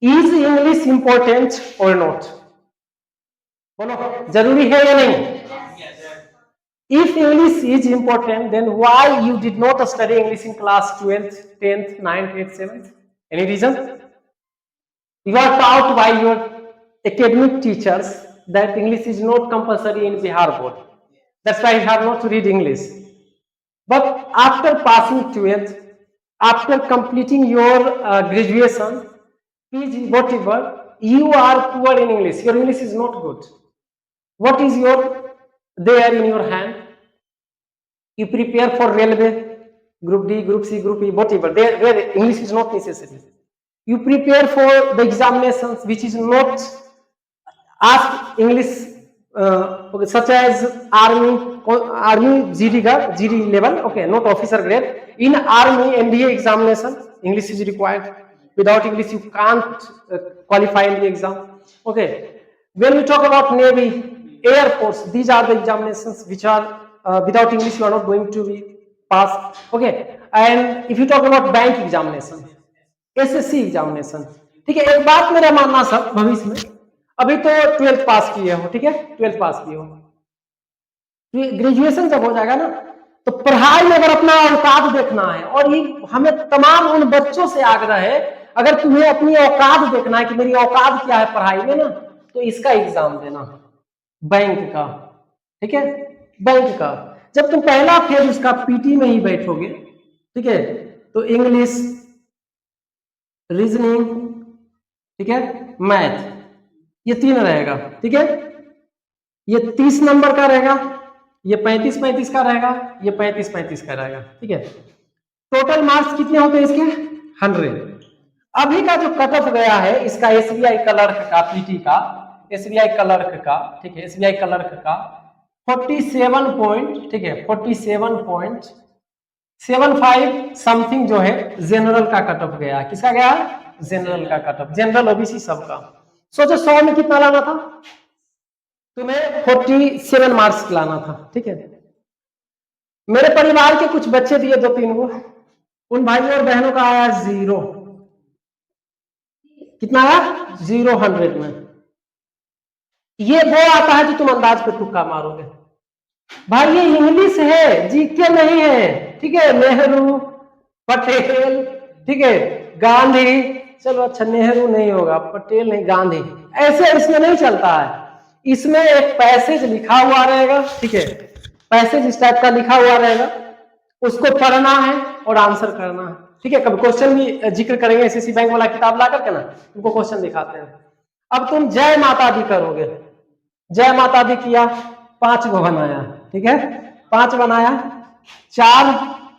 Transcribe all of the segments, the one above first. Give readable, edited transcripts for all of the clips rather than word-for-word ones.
Is English important और not? बोलो, जरूरी है या नहीं? If English is important, then why you did not study English in class 12th, 10th, 9th, 8th, 7th? Any reason? You are taught by your academic teachers that English is not compulsory in Bihar board. That's why you have not to read English. But after passing 12th, after completing your graduation, PG, whatever, you are poor in English. Your English is not good. What is your there in your hand? You prepare for railway, group D, group C, group E, whatever. There, where English is not necessary. You prepare for the examinations which is not ask English, such as army GD level, okay, not officer grade. In army NDA examination, English is required. Without English, you can't qualify in the exam. Okay. When we talk about Navy, Air Force, these are the examinations which are without English you are not going to be passed. Okay. And if you talk about bank examination, SSC examination, ठीक है, एक बात मेरा मानना सब भविष्य में, अभी तो 12th पास किए हो, ठीक है, 12th पास किए हो, ग्रेजुएशन जब हो जाएगा ना, तो पढ़ाई में अगर अपना औकात देखना है, और ये हमें तमाम उन बच्चों से आग्रह है, अगर तुम्हें अपनी औकात देखना है कि मेरी औकात क्या है पढ़ाई में ना, तो इसका एग्जाम देना, बैंक का, ठीक है, बैंक का। जब तुम पहला फेज उसका पीटी में ही बैठोगे, ठीक है, तो इंग्लिश, रीजनिंग, ठीक है, मैथ, ये 3 रहेगा, ठीक है, ये 30 नंबर का रहेगा, ये 35-35 का रहेगा, ये 35-35 का रहेगा, ठीक है। टोटल मार्क्स कितने होते हैं इसके? 100। अभी का जो कट ऑफ गया है इसका एसबीआई क्लर्क का, पीटी का, एसबीआई क्लर्क का, ठीक है, एसबीआई क्लर्क का 47 पॉइंट, ठीक है, 47.75 समथिंग जो है जनरल का कट ऑफ गया। किसका गया? जनरल का कट ऑफ, जनरल ओबीसी सबका। सोचो 100 में कितना लाना था तुम्हें? 47 मार्क्स लाना था, ठीक है। मेरे परिवार के कुछ बच्चे दिए 2-3 को, उन भाइयों और बहनों का आया 0। कितना आया? 0 100 में। ये वो आता है जो तुम अंदाज पे तुक्का मारोगे। भाई ये इंग्लिश है, जीके नहीं है, ठीक है। नेहरू, पटेल, ठीक है, गांधी, चलो अच्छा नेहरू नहीं होगा, पटेल नहीं, गांधी, ऐसे इसमें नहीं चलता है। इसमें एक पैसेज लिखा हुआ रहेगा, ठीक है, पैसेज इस टाइप का लिखा हुआ रहेगा, उसको पढ़ना है और आंसर करना है, ठीक है। कभी क्वेश्चन भी जिक्र करेंगे, एसएससी बैंक वाला किताब ला करके ना तुमको क्वेश्चन दिखाते हैं। अब तुम जय माता दी करोगे, जय माता दी किया, 5 को बनाया, ठीक है, 5 बनाया, 4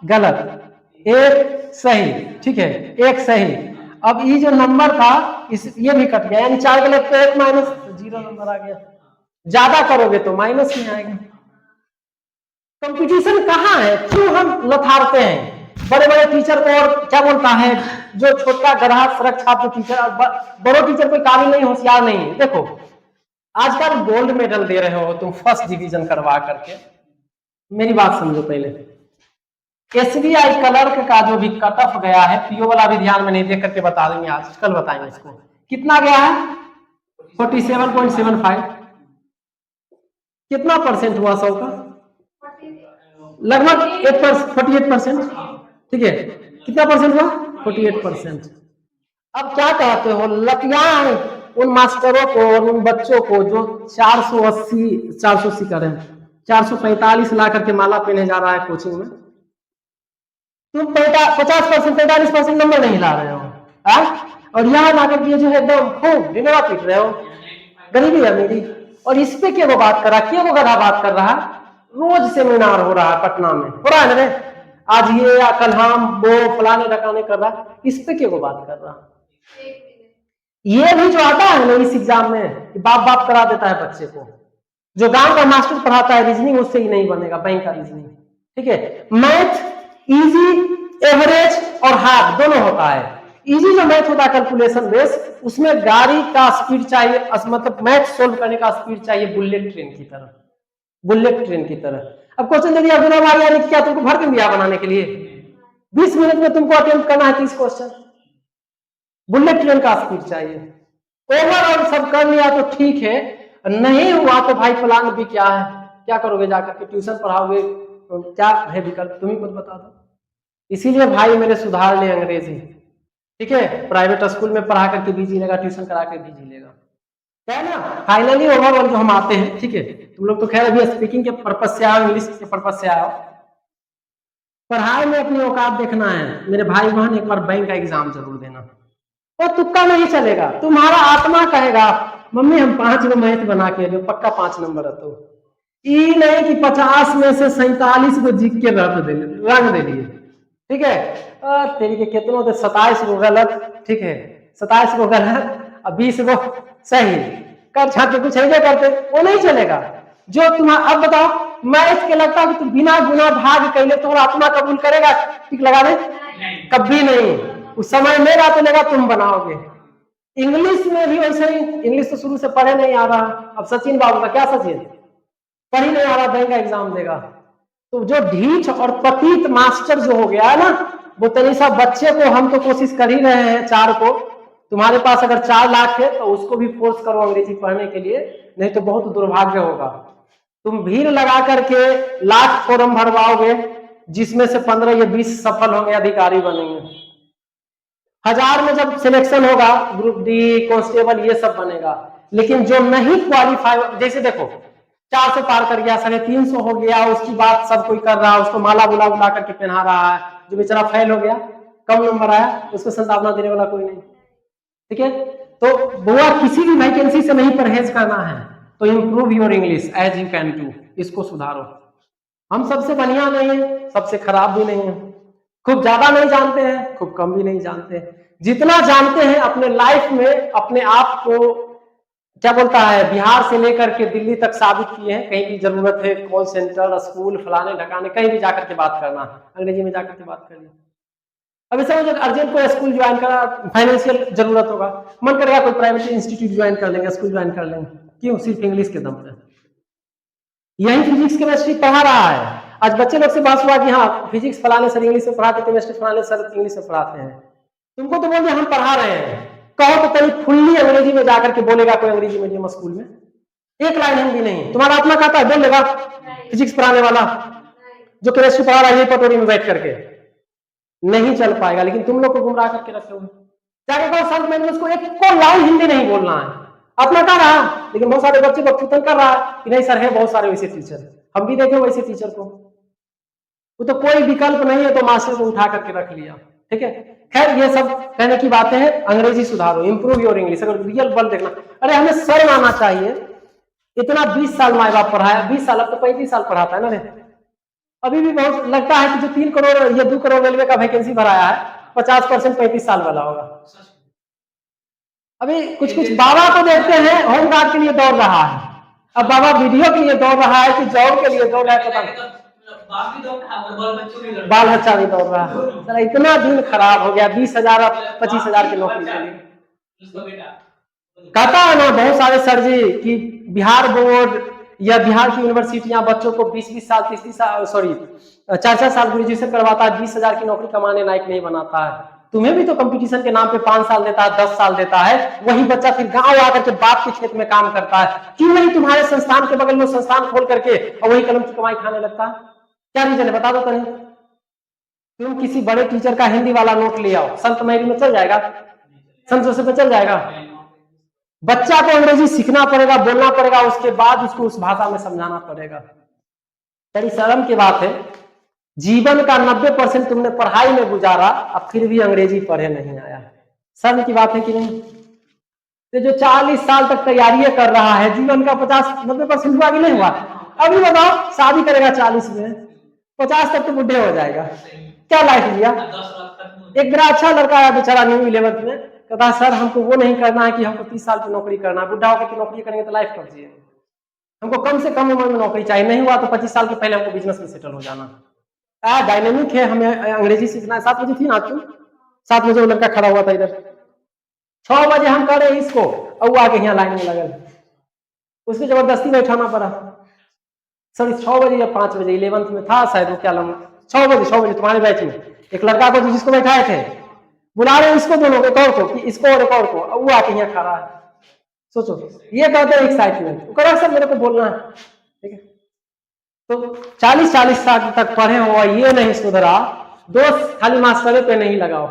गलत, 1 सही, ठीक है, 1 सही। अब ये जो नंबर था ये भी कट गया, यानी 4 गलत पे 1 माइनस, 0 नंबर आ गया। ज्यादा करोगे तो माइनस में आएगा। कंपटीशन कहाँ है? क्यों हम लथारते हैं? बड़े बड़े टीचर को, और क्या बोलता है जो छोटा गधा सड़क छाप जो टीचर, बड़ो टीचर कोई काबिल नहीं, होशियार नहीं है। देखो आजकल गोल्ड मेडल दे रहे हो तुम फर्स्ट डिवीजन करवा करके, मेरी बात समझो पहले। एसबीआई क्लर्क का जो भी कट ऑफ गया है, पीओ वाला भी ध्यान में नहीं देख करके बता देंगे, आज कल बताएंगे इसको, कितना गया है? 47.75। कितना परसेंट हुआ 100 का? लगभग 48%, ठीक है। कितना परसेंट हुआ? 48%। अब क्या कहते हो, लतियां उन मास्टरों को और उन बच्चों को जो 480 कर रहे हैं, 445 ला करके माला पहने जा रहा है कोचिंग में, तुम 50%, 45% नंबर नहीं ला रहे हो, और यहाँ ला करके जो है एकदम खूब डिनरा पीट रहे हो, गरीबी अमीरी। और इस पे क्या वो बात कर रहा है, क्या वो गधा बात कर रहा है? रोज सेमिनार हो रहा है पटना में, हो रहा है ना, आज ये या कल हम वो फलाने ढकाने कर रहा, इस पे क्या वो बात कर रहा? ये भी जो आता है ना इस एग्जाम में, बाप बाप करा देता है बच्चे को। जो गांव का मास्टर पढ़ाता है रीजनिंग, उससे ही नहीं बनेगा बैंक का रीजनिंग, ठीक है। मैथ इजी, एवरेज और हार्ड दोनों होता है। इजी जो मैथ होता है कैलकुलेशन बेस, उसमें गाड़ी का स्पीड चाहिए, मतलब मैथ सोल्व करने का स्पीड चाहिए बुलेट ट्रेन की तरह, बुलेट ट्रेन की तरह। अब क्वेश्चन दे दिया गुना भाग, यानी क्या तुमको भर के दिया बनाने के लिए 20 मिनट में तुमको अटेम्प्ट करना है 30 क्वेश्चन। बुलेट ट्रेन का स्पीड चाहिए। ओवरऑल सब कर लिया तो ठीक है, नहीं हुआ तो भाई प्लान भी क्या है, क्या करोगे जाकर के, ट्यूशन पढ़ाओगे, तो क्या है विकल्प, तुम ही कुछ बता दो। इसीलिए भाई मेरे सुधार ले अंग्रेजी, ठीक है, प्राइवेट स्कूल में पढ़ा करके भी जी लेगा, ट्यूशन करा के भी जी लेगा, क्या है ना। फाइनली ओवरऑल जो हम आते हैं, ठीक है, तुम लोग तो खैर अभी स्पीकिंग के पर्पज से आओ, इंग्लिश के पर्पज से आओ, पढ़ाई में अपनी औकात देखना है। मेरे भाई बहन एक बार बैंक का एग्जाम जरूर देना, वो तुक्का नहीं चलेगा, तुम्हारा आत्मा कहेगा मम्मी हम 5 गो मैथ बना के दो, पक्का 5 नंबर है, तो ये नहीं कि 50 में से 47 को जीत के रंग दे दिए, ठीक है, तेरी के कितनों थे, 27 को गलत, ठीक है, 27 को गलत और 20 को सही, कर छात्र कुछ नहीं करते, वो नहीं चलेगा। जो तुम्हारा, अब बताओ मैथ के लगता है कि तुम बिना गुना भाग कैले तो आत्मा कबूल करेगा, ठीक लगा दे, कभी नहीं, उस समय मेरा तो लेगा तुम बनाओगे। इंग्लिश में भी वैसे ही, इंग्लिश तो शुरू से पढ़े नहीं आ रहा, अब सचिन बाबू का क्या, सचिन पढ़ ही नहीं आ रहा, बैंक का एग्जाम देगा, तो जो ढीठ और पतित मास्टर जो हो गया है ना, वो तनिषा बच्चे को, हम तो कोशिश कर ही रहे हैं 4 को, तुम्हारे पास अगर 4 लाख है तो उसको भी फोर्स करो अंग्रेजी पढ़ने के लिए, नहीं तो बहुत दुर्भाग्य होगा। तुम भीड़ लगा करके लाख फॉर्म भरवाओगे, जिसमें से 15 या 20 सफल होंगे, अधिकारी बनेंगे, 1000 में जब सिलेक्शन होगा, ग्रुप डी, कांस्टेबल, ये सब बनेगा, लेकिन जो नहीं क्वालिफाई, जैसे देखो 400 पार कर गया, 350 हो गया, उसकी बात सब कोई कर रहा है, उसको माला बुला बुला करके पहना रहा है, जो बेचारा फेल हो गया, कम नंबर आया, उसको संभावना देने वाला कोई नहीं, ठीक है। तो बुआ किसी भी वैकेंसी से नहीं परहेज करना है, तो improve your English as you can do, इसको सुधारो। हम सबसे बढ़िया नहीं है, सबसे खराब भी नहीं है, खूब ज्यादा नहीं जानते हैं, खूब कम भी नहीं जानते हैं, जितना जानते हैं अपने लाइफ में अपने आप को, क्या बोलता है, बिहार से लेकर के दिल्ली तक साबित किए हैं। कहीं भी जरूरत है, कॉल सेंटर, स्कूल, फलाने ढकाने, कहीं भी जाकर के बात करना, अंग्रेजी में जाकर के बात करनी। अभी समझो अर्जेंट को स्कूल ज्वाइन करा, फाइनेंशियल जरूरत होगा, मन करेगा कोई प्राइवेट इंस्टीट्यूट ज्वाइन कर लेंगे, स्कूल ज्वाइन कर लेंगे, क्यों, सिर्फ इंग्लिश के दम पे। यही फिजिक्स केमिस्ट्री पढ़ा रहा है, आज बच्चे लोग से बात हुआ कि हाँ फिजिक्स फलाने सर इंग्लिश में पढ़ाते, केमिस्ट्री फलाने सर इंग्लिश में पढ़ाते हैं, तुमको तो बोल दिया हम पढ़ा रहे हैं, कहो तो कहीं फुल्ली अंग्रेजी में जाकर के बोलेगा कोई अंग्रेजी मीडियम स्कूल में, एक लाइन हिंदी नहीं, तुम्हारा आत्मा कहता है बोल लेगा फिजिक्स पढ़ाने वाला, जो केमिस्ट्री पढ़ा रहा है ये पटोरी में बैठ करके, नहीं चल पाएगा। लेकिन तुम लोग को गुमराह करके रखे हुए, जाके कहो सर मैंने उसको एक को लाइन हिंदी नहीं बोलना है, अपना कर रहा, लेकिन बहुत सारे बच्चे बकचोदन कर रहा है कि नहीं सर है बहुत सारे वैसे टीचर, हम भी देखे वैसे टीचर को, वो तो कोई विकल्प नहीं है तो मास्टर को उठा करके रख लिया, ठीक है। खैर ये सब कहने की बातें हैं, अंग्रेजी सुधारो, इंप्रूव योर इंग्लिश, अगर रियल बल देखना, अरे हमें शर्म आना चाहिए, इतना 20 साल माए बाप पढ़ाया, 20 साल, अब तो 35 साल पढ़ाता है ना रे, अभी भी बहुत लगता है कि जो 3 करोड़ या 2 करोड़ रेलवे का वैकेंसी भराया है 50% 35 साल वाला होगा। अभी कुछ कुछ बाबा को देखते हैं होमगार्ड के लिए दौड़ रहा है, अब बाबा वीडियो के लिए दौड़ रहा है कि जॉब के लिए दौड़ रहा है, पता बाल बच्चा भी दौड़ रहा है, इतना दिन खराब हो गया, 20,000 25,000 की नौकरी के लिए। कहता है ना बहुत सारे सर जी कि बिहार बोर्ड या बिहार की यूनिवर्सिटियां बच्चों को 20-20 साल 30 साल, सॉरी 4-4 साल ग्रेजुएशन करवाता है, 20,000 की नौकरी कमाने लायक नहीं बनाता है। तुम्हें भी तो कंपटीशन के नाम पे 5 साल देता है, 10 साल देता है, वही बच्चा फिर गांव आकर के बाप के खेत में काम करता है, क्यों नहीं तुम्हारे संस्थान के बगल में संस्थान खोल करके और वही कलम की कमाई खाने लगता है? क्या रीजन है बता दो तनी। तुम किसी बड़े टीचर का हिंदी वाला नोट ले आओ, संत मैरी में चल जाएगा, संत जोसेफ में चल जाएगा? बच्चा को अंग्रेजी सीखना पड़ेगा, बोलना पड़ेगा, उसके बाद उसको उस भाषा में समझाना पड़ेगा। बड़ी शर्म की बात है, जीवन का 90% तुमने पढ़ाई में गुजारा, अब फिर भी अंग्रेजी पढ़े नहीं आया। शर्म की बात है कि नहीं? तो जो 40 साल तक तैयारी कर रहा है, जीवन का 50-90% हुआ कि नहीं हुआ? अभी बताओ शादी करेगा 40 में, 50 तक तो बुढ़े हो जाएगा, क्या लाइफ लिया? एक बड़ा अच्छा लड़का है बेचारा न्यू 11th में, कहता है सर हमको वो नहीं करना है कि हमको 30 साल की नौकरी करना है, बुढ़ा होकर की नौकरी करेंगे तो लाइफ कब जिएंगे, हमको कम से कम उम्र में नौकरी चाहिए, नहीं हुआ तो 25 साल के पहले हमको बिजनेस में सेटल हो जाना। डायनेमिक है, हमें अंग्रेजी सीखना है। 7 बजे थी ना आज, 7 बजे वो लड़का खड़ा हुआ था इधर, 6 बजे हम कर रहे इसको, और वो आके यहाँ लाइन में लगल, उसको जबरदस्ती बैठाना पड़ा। सर 6 बजे या 5 बजे 11th में था शायद, वो क्या लम्बा 6 बजे तुम्हारे बैच में एक लड़का को जिसको बैठाए थे, बुला रहे हैं इसको दोनों को, एक और को, कि इसको और एक और को, वो आके यहाँ खड़ा है। सोचो, ये कहते हैं एक्साइटमेंट, वो कह सर मेरे को बोलना है, ठीक है। तो 40-40 साल तक पढ़े हो, ये नहीं सुधरा, दोस्त खाली मास्टरों पे नहीं लगाओ।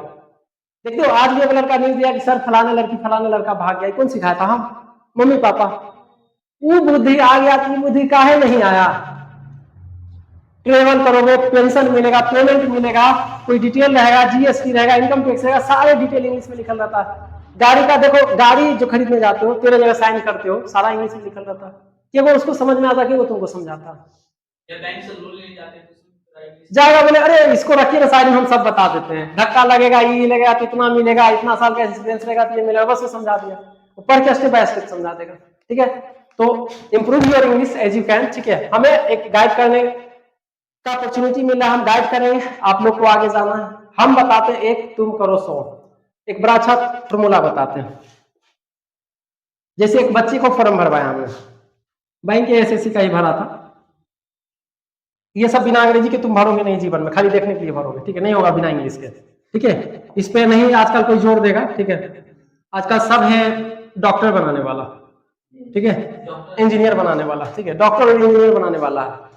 देखते हो आज भी एक लड़का न्यूज दिया कि सर फलाने लड़का भाग गया, कौन सिखाया था? हम, मम्मी पापा। वो बुद्धि आ गया, तो बुद्धि काहे नहीं आया? ट्रेवल करोगे, पेंशन मिलेगा, पेमेंट मिलेगा, कोई डिटेल रहेगा, जीएसटी रहेगा, इनकम टैक्स रहेगा, सारे डिटेल इंग्लिश में लिखल रहता है। गाड़ी का देखो, गाड़ी जो खरीदने जाते हो, 13 जगह साइन करते हो, सारा इंग्लिश में लिखल रहता है। कि वो उसको समझ में आता कि वो तुमको समझाता है। बैंक से लोन लेने जाते हैं जाएगा, बोले अरे इसको रखिए ना साइड में, हम सब बता देते हैं, धक्का लगेगा, ये लगेगा तो इतना मिलेगा, इतना साल का एक्सपीरियंस रहेगा तो ये मिलेगा, बस वो समझा दिया, पढ़ के स्टेप बाय स्टेप समझा देगा, ठीक है। तो improve your English as you can, ठीक है। हमें एक गाइड करने का अपॉर्चुनिटी मिला, हम गाइड करेंगे, आप लोग को आगे जाना है। हम बताते हैं 1 तुम करो 100, एक बड़ा अच्छा फॉर्मूला बताते हैं। जैसे एक बच्चे को फॉर्म भरवाया हमने, बैंक के एसएससी का ही भरा था। ये सब बिना अंग्रेजी के तुम भरोगे नहीं जीवन में, खाली देखने के लिए भरोगे, ठीक है, नहीं होगा बिना इंग्लिश के, ठीक है। इस पे नहीं आजकल कोई जोर देगा, ठीक है। आजकल सब है डॉक्टर बनाने वाला, ठीक है, इंजीनियर बनाने वाला, ठीक है, डॉक्टर और इंजीनियर बनाने वाला है।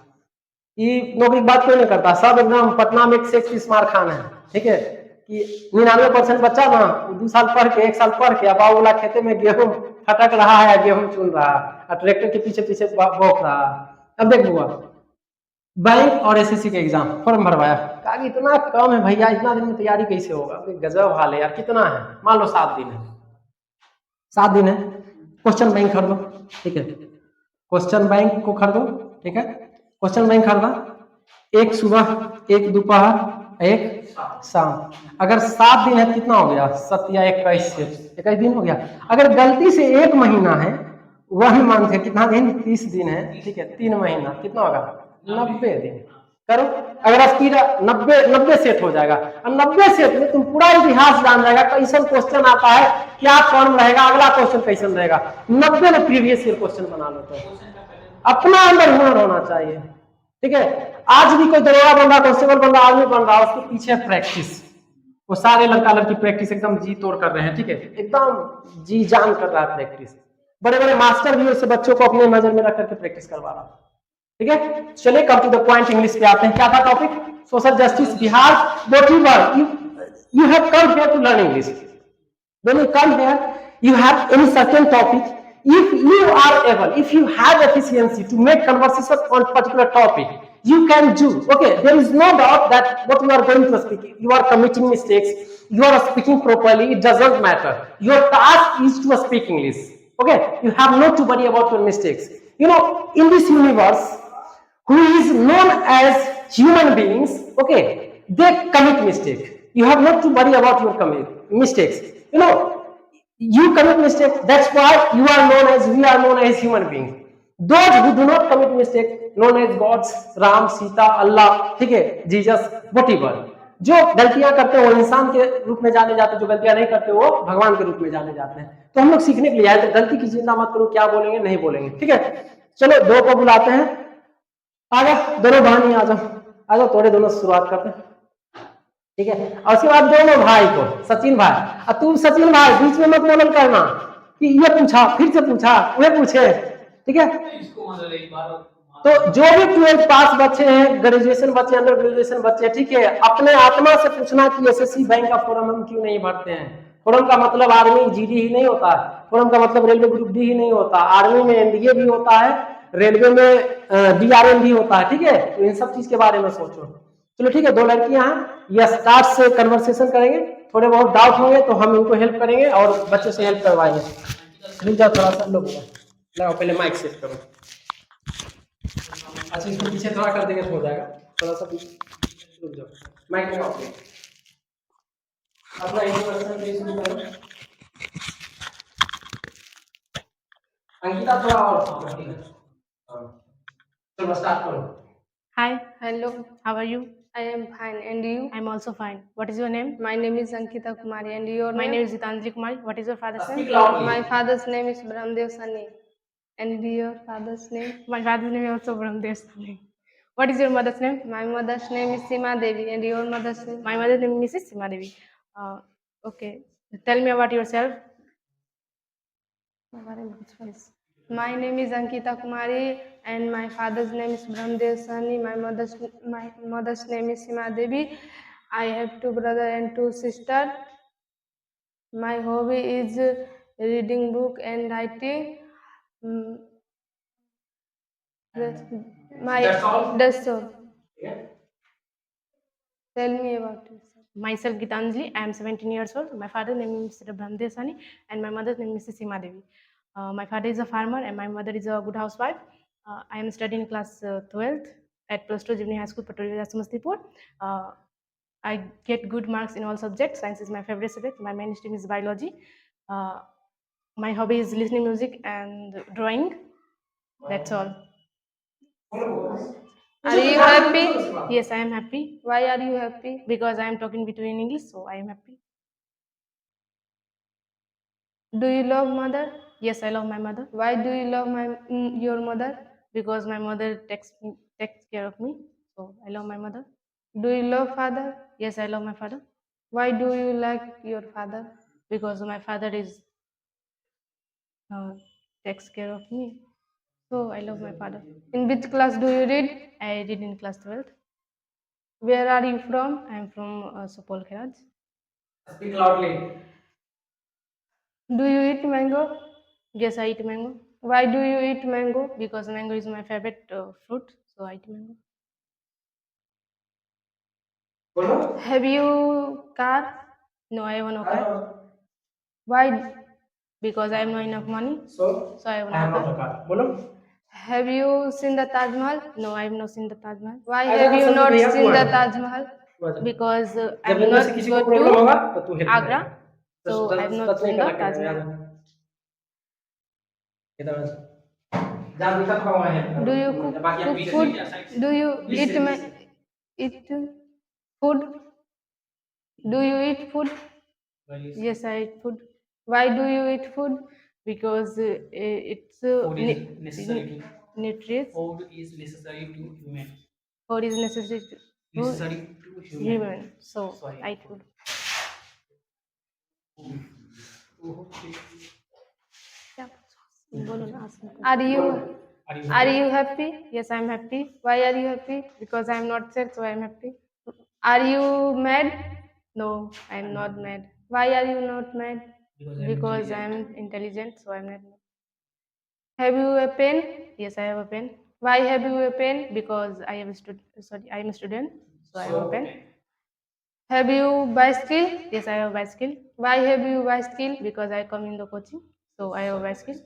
ये नौकरी की बात कोई नहीं करता, सब एकदम पटना में एक से स्मार्ट खान है, ठीक है, कि 99% बच्चा ना 2 साल पढ़ के 1 साल पढ़ के बाबू वाला खेते में गेहूं फटक रहा है, गेहूं चुन रहा है, ट्रैक्टर के पीछे पीछे भौंक रहा है। अब देख बुआ, बैंक और एसएससी के एग्जाम फॉर्म भरवाया, कहा कि इतना कम है भैया, इतना दिन में तैयारी कैसे होगा? गजब हाल है यार, कितना है? मान लो 7 दिन है, 7 दिन है, क्वेश्चन बैंक खरीदो, ठीक है, क्वेश्चन बैंक को खरीदो, ठीक है, क्वेश्चन बैंक खरीदा, 1 सुबह, 1 दोपहर, 1 शाम। अगर 7 दिन है कितना हो गया? 7 या 21 दिन हो गया। अगर गलती से 1 महीना है, 1 मंथ है, कितना दिन? 30 दिन है, ठीक है, 3 महीना कितना होगा? 90 दिन। करो, अगर स्पीड 90 सेट हो जाएगा, और 90 सेट में तुम पूरा इतिहास जान जाएगा, कैसन क्वेश्चन आता है, क्या फॉर्म रहेगा, अगला क्वेश्चन कैसन रहेगा। 90 में प्रीवियस ईयर क्वेश्चन बना लो, तो अपना अंदर हुनर होना चाहिए, ठीक है। आज भी कोई दरोगा बन रहा, कांस्टेबल बन रहा, आर्मी बन रहा, उसके पीछे प्रैक्टिस, वो सारे लड़का लड़की प्रैक्टिस एकदम जी तोड़ कर रहे हैं, ठीक है, एकदम जी जान कर रहा है प्रैक्टिस। बड़े बड़े मास्टर भी उससे बच्चों को अपने नजर में रख करके प्रैक्टिस करवा रहा, ठीक है। चलिए come to the point, English पे आते हैं। क्या था topic? Social justice, Bihar, whatever you have come here to learn English. When you come here, you have any certain topic. If you are able, if you have efficiency to make conversation on particular topic, you can do. Okay, there is no doubt that what you are going to speak, you are committing mistakes, you are speaking properly, it doesn't matter. Your task is to speak English. Okay, you have not to worry about your mistakes. You know, in this universe, who is known as human beings, okay, they commit mistake. You have not to worry about your mistakes. You know, you commit mistake, that's why you are known as, we are known as human beings. Those who do not commit mistake, known as gods, Ram, Sita, Allah, ठीक है, Jesus, whatever. जो गलतियां करते हैं वो इंसान के रूप में जाने जाते हैं, जो गलतियां नहीं करते वो भगवान के रूप में जाने जाते हैं। तो हम लोग सीखने के लिए आए थे, गलती की चिंता मत करो, क्या बोलेंगे नहीं बोलेंगे, ठीक है। चलो 2 को बुलाते हैं, आ जाओ दोनों बहनी, आ जाओ थोड़े, दोनों शुरुआत करते हैं, ठीक है। और उसके बाद दोनों भाई को, सचिन भाई, और तुम सचिन भाई बीच में मत बोलन करना कि ये पूछा फिर से पूछा वे पूछे, ठीक है। तो जो भी 12th पास बच्चे हैं, ग्रेजुएशन बच्चे, अंडर ग्रेजुएशन बच्चे, ठीक है, अपने आत्मा से पूछना कि एसएससी बैंक का फॉर्म हम क्यों नहीं भरते हैं। फॉर्म का मतलब आर्मी जीडी ही नहीं होता, फॉर्म का मतलब रेलवे ग्रुप डी ही नहीं होता, आर्मी में एनडीए भी होता है, रेलवे में डीआरएम भी होता है, ठीक है। तो इन सब चीज के बारे में सोचो। चलो ठीक है, 2 लड़कियां हैं, ये स्टार्ट से कन्वर्सेशन करेंगे, थोड़े बहुत डाउट होंगे तो हम इनको हेल्प करेंगे और बच्चे से हेल्प करवाएंगे। रुक जाओ थोड़ा सा, लोग लगाओ, पहले माइक सेट करो। अच्छा इसको पीछे थोड़ा कर देंगे तो हो जाएगा, थोड़ा सा रुक जाओ, माइक लगाओ, अपना इंट्रोडक्शन प्लीज शुरू करो। अंकिता थोड़ा और चलो स्टार्ट करो। Hi, Hello, how are you? I am fine, and you? I'm also fine. What is your name? My name is Ankita Kumari, and your My name? name is Gitanjali Kumari. What is your father's Speak name? loudly. My father's name is Brahmdev Sani, and your father's name? My father's name is also Brahmdev Sani. What is your mother's name? My mother's name is Sima Devi, and your mother's name? My mother's name is Mrs. Sima Devi. Okay. Tell me about yourself. Yes. My name is Ankita Kumari and my father's name is Brahmdev Sani. My mother's name is Sima Devi. I have two brothers and two sisters. My hobby is reading book and writing. Mm, That's all? That's all. Yeah. Tell me about yourself. Myself, Gitanjali. I am 17 years old. My father's name is Mr. Brahmdev Sani and my mother's name is Sima Devi. My father is a farmer and my mother is a good housewife. I am studying class 12th at Plus 2 Junior High School, Patoria, Samastipur. I get good marks in all subjects. Science is my favorite subject. My main stream is biology. Uh, my hobby is listening music and drawing. That's all. Are you happy? Yes, I am happy Why are you happy? because I am talking between English, so I am happy. Do you love mother? Yes, I love my mother Why do you love your mother? because my mother takes care of me. So I love my mother. Do you love father? Yes, I love my father Why do you like your father? because my father is takes care of me. So I love my father. In which class do you read? I read in class 12th. Where are you from? I am from Supol Kheraj. Speak loudly. Do you eat mango? Yes, I eat mango Why do you eat mango? because mango is my favorite fruit. So I eat mango. Bolo. Have you car? No, I have no car Why? because I have not enough money. So So I have I am no not a car. car. Bolo. Have you seen the Taj Mahal? No, I have not seen the Taj Mahal Why I have don't you know not भैया seen the तुम्हारा। Taj Mahal? because I जब have इनमें से not किसी go को problem to होगा तो तू help Agra. So I have not touch नहीं seen the करना Taj कैमरा Mahal. याद इधर जा दिखा था वहां है Do you cook food? Do you eat food? Do you eat food? Yes, I eat food Why do you eat food? because it's Food is necessary to nutritious. food is necessary to human. Food is necessary to Necessary to human. human. So Sorry. I eat food. बोलो ना, ask me. Are you Are you happy? Yes, I am happy Why are you happy? because I am not sad, so I am happy. Are you mad? No, I am not mad Why are you not mad? because I am intelligent, so I am not mad. Have you a pen? Yes, I have a pen Why have you a pen? because I am a I am a student, so I have a pen. Have you bicycle? Yes, I have a bicycle Why have you bicycle? because I come in the coaching, so I have a bicycle.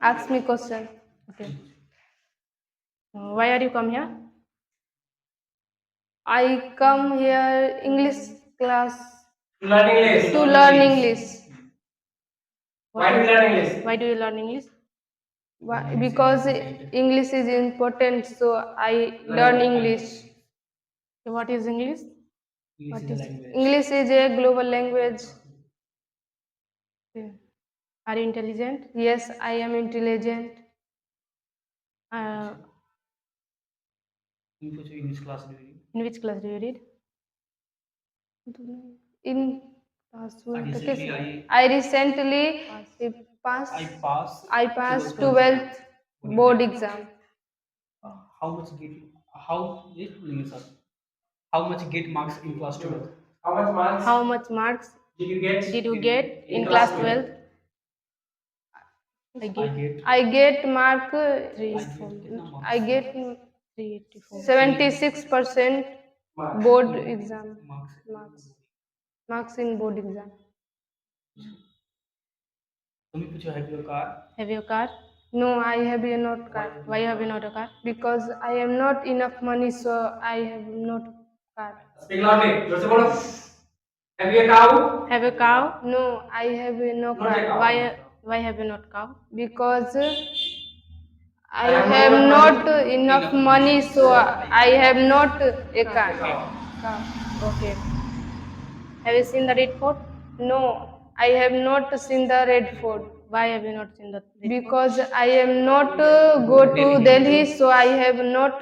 Ask me question. Okay. Why are you come here? I come here English class learn English. to learn English. Why do you learn English? Why do you learn English? Why? Because English is important, so I learn English. What is English? English is a language. English is a global language. Okay. Are you intelligent? Yes, I am intelligent. Uh, In which English class do you? in which class do you read? In class Recently I recently passed. I passed 12th board exam. How much get how much get marks in class 12? How much marks How much marks did you get? did you get in class 12? I I get get I get mark. I get 384. 76% board exam marks. marks in board exam. तुम्ही पूछो have your car? Have you a car? No, I have a not car Why have you not a car? because I am not enough money, so I have not car. Speak loudly. जोर से बोलो. Have you a cow? Have you a cow? No, I have no Not a car cow. Why have you not cow? because I have not enough money, so I have not a car. Okay. Have you seen the Red Fort? No, I have not seen the Red Fort. Why have you not seen the Red Fort? Because I am not go to Delhi, so I have not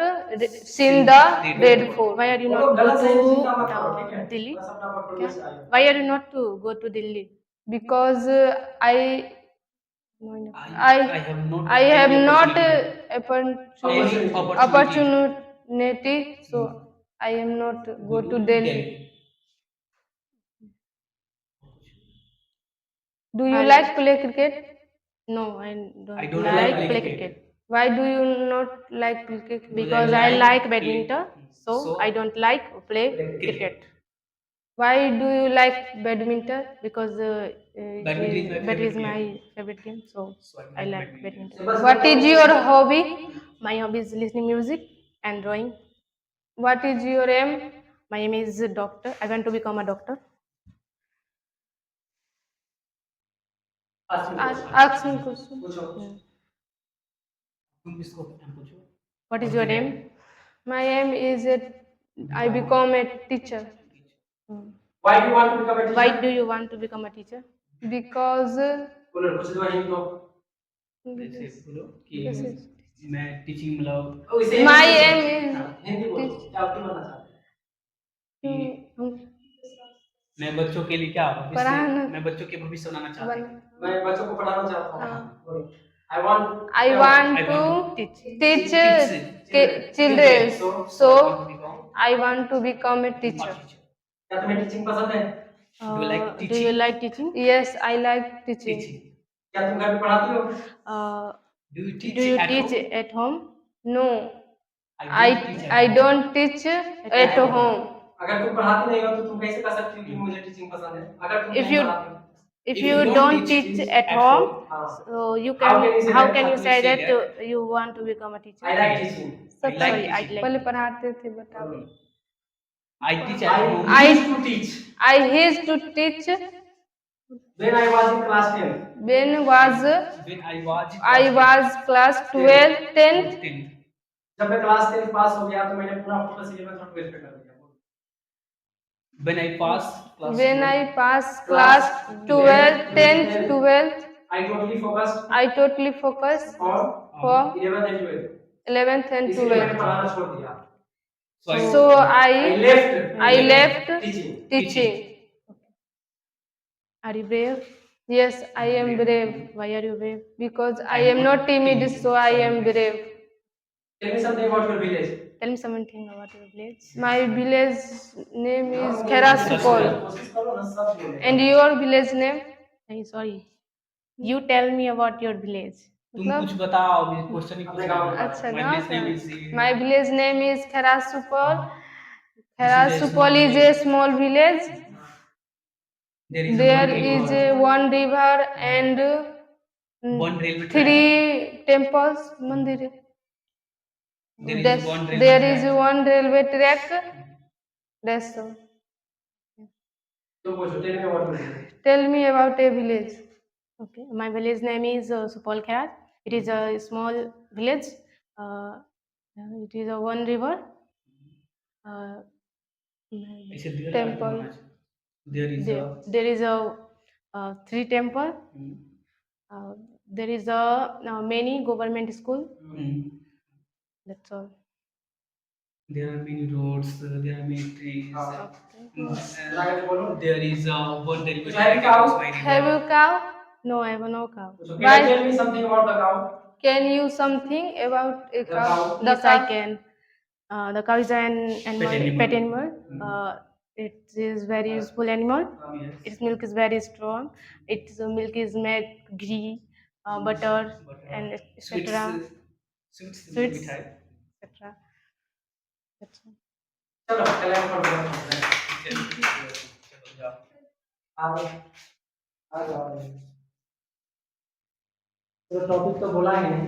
seen the Red Fort. Why are you बोलो not गलत go सही to चीज का मत करो, ठीक है? Delhi? बस अपना परफॉर्मेंस आएगा। Why are you not to go to Delhi? Because I No, no. I have not I have any not opportunity. opportunity, so I am not go to Delhi. Do you like play cricket? No, I I don't don't like like play cricket. cricket. Why do you not like play cricket? Because I like badminton, so I don't like play cricket. Why do you like badminton? Because Badminton is my badminton is my favorite favorite game, so So I like badminton. What is your hobby? My hobby is listening music and drawing. What is your aim? My aim is a doctor. I want to become a doctor. Ask me question. तुम किसको पूछो? What is your aim? My aim is I become a teacher Why do you want to become a teacher? Why do you want to become a teacher? because बोलो कुछ दो हिंदी दो। जैसे बोलो कि मैं टीचिंग मतलब ओ, इसे my हिंदी aim बोलो। is हिंदी बोलो, क्या आप क्यों बनना चाहते हैं? मैं बच्चों के लिए क्या पढ़ाना। मैं बच्चों के भविष्य बनाना चाहता हूँ। मैं बच्चों को पढ़ाना चाहता हूँ। हाँ। बोलो। I want I want I to want Teach. teach Teach. children, so become I want to become a teacher. क्या तुम्हें टीचिंग पसंद है? Do you like Do you teaching? like teaching? Yes, I like teaching. क्या तुम घर पे पढ़ाती हो? Do you teach Do you at teach home? at home? No, I don't teach at home. अगर तुम पढ़ाती नहीं हो तो तुम कैसे कह सकती हो कि मुझे टीचिंग पसंद है? अगर तुम If नहीं you- पढ़ाती हो, If you don't teach at home, हाँ, so you How can. can you say How that? can you How say can you that say you want to become a teacher? I like teaching. सब like Sorry, I teaching. पहले like. पढ़ाते थे बता I teach at home. I used to teach I used to teach when I was in class 10. when When I was class 12, 10th. 10th. जब मैं class 10 पास हो गया तो मैंने पूरा फोकस 11th और 12th पे कर दिया। When I passed class When 12, I passed class 12, 10th, 12th, I totally focused I totally focused for 11th and 12th. 11th and इसलिए मैंने 12th. पढ़ाना छोड़ दिया। So I I left teaching. teaching. Are you brave? Yes, I am brave Why are you brave? because I am not timid, so I am brave. Tell me something about your village. Tell me something about your village. My village name is Kherasupol. कोशिश करो ना सब बोले। And your village name? Hey, sorry. You tell me about your village. तुम कुछ बताओ अभी question ही अपने गाँव का। अच्छा My गाँव village name का। is My village name is Kherasupol. Kherasupol is a small village. There is one river and one railway track. 3 temples. Mandir. There is one railway There track. is one railway track. That's all. तो पूछो tell me about your village. Tell me about a village. Okay. My village name is Supol Kherat. It is a small village. It is a one river. ऐसे दिया Temple. जाता है। There is There is a 3 temple. There is a many government school. That's all. there are many roads, there are many trees. लगा के बोलो। There is one railway So have you track cow? across my river. Have you cow? No, I have no cow. So can you tell me something about the cow? Can you something about a cow? cow. The Yes, I cow. can. The cow is an animal, pet animal. It is very useful animal. Yes. Its milk is very strong. Its milk is made ghee, butter, and etc. Sweets. Sweets. मिठाई. etc. That's all. चलो कल्याण कर दो। चलो जाओ. आ जाओ। तो topic तो बोला ही नहीं।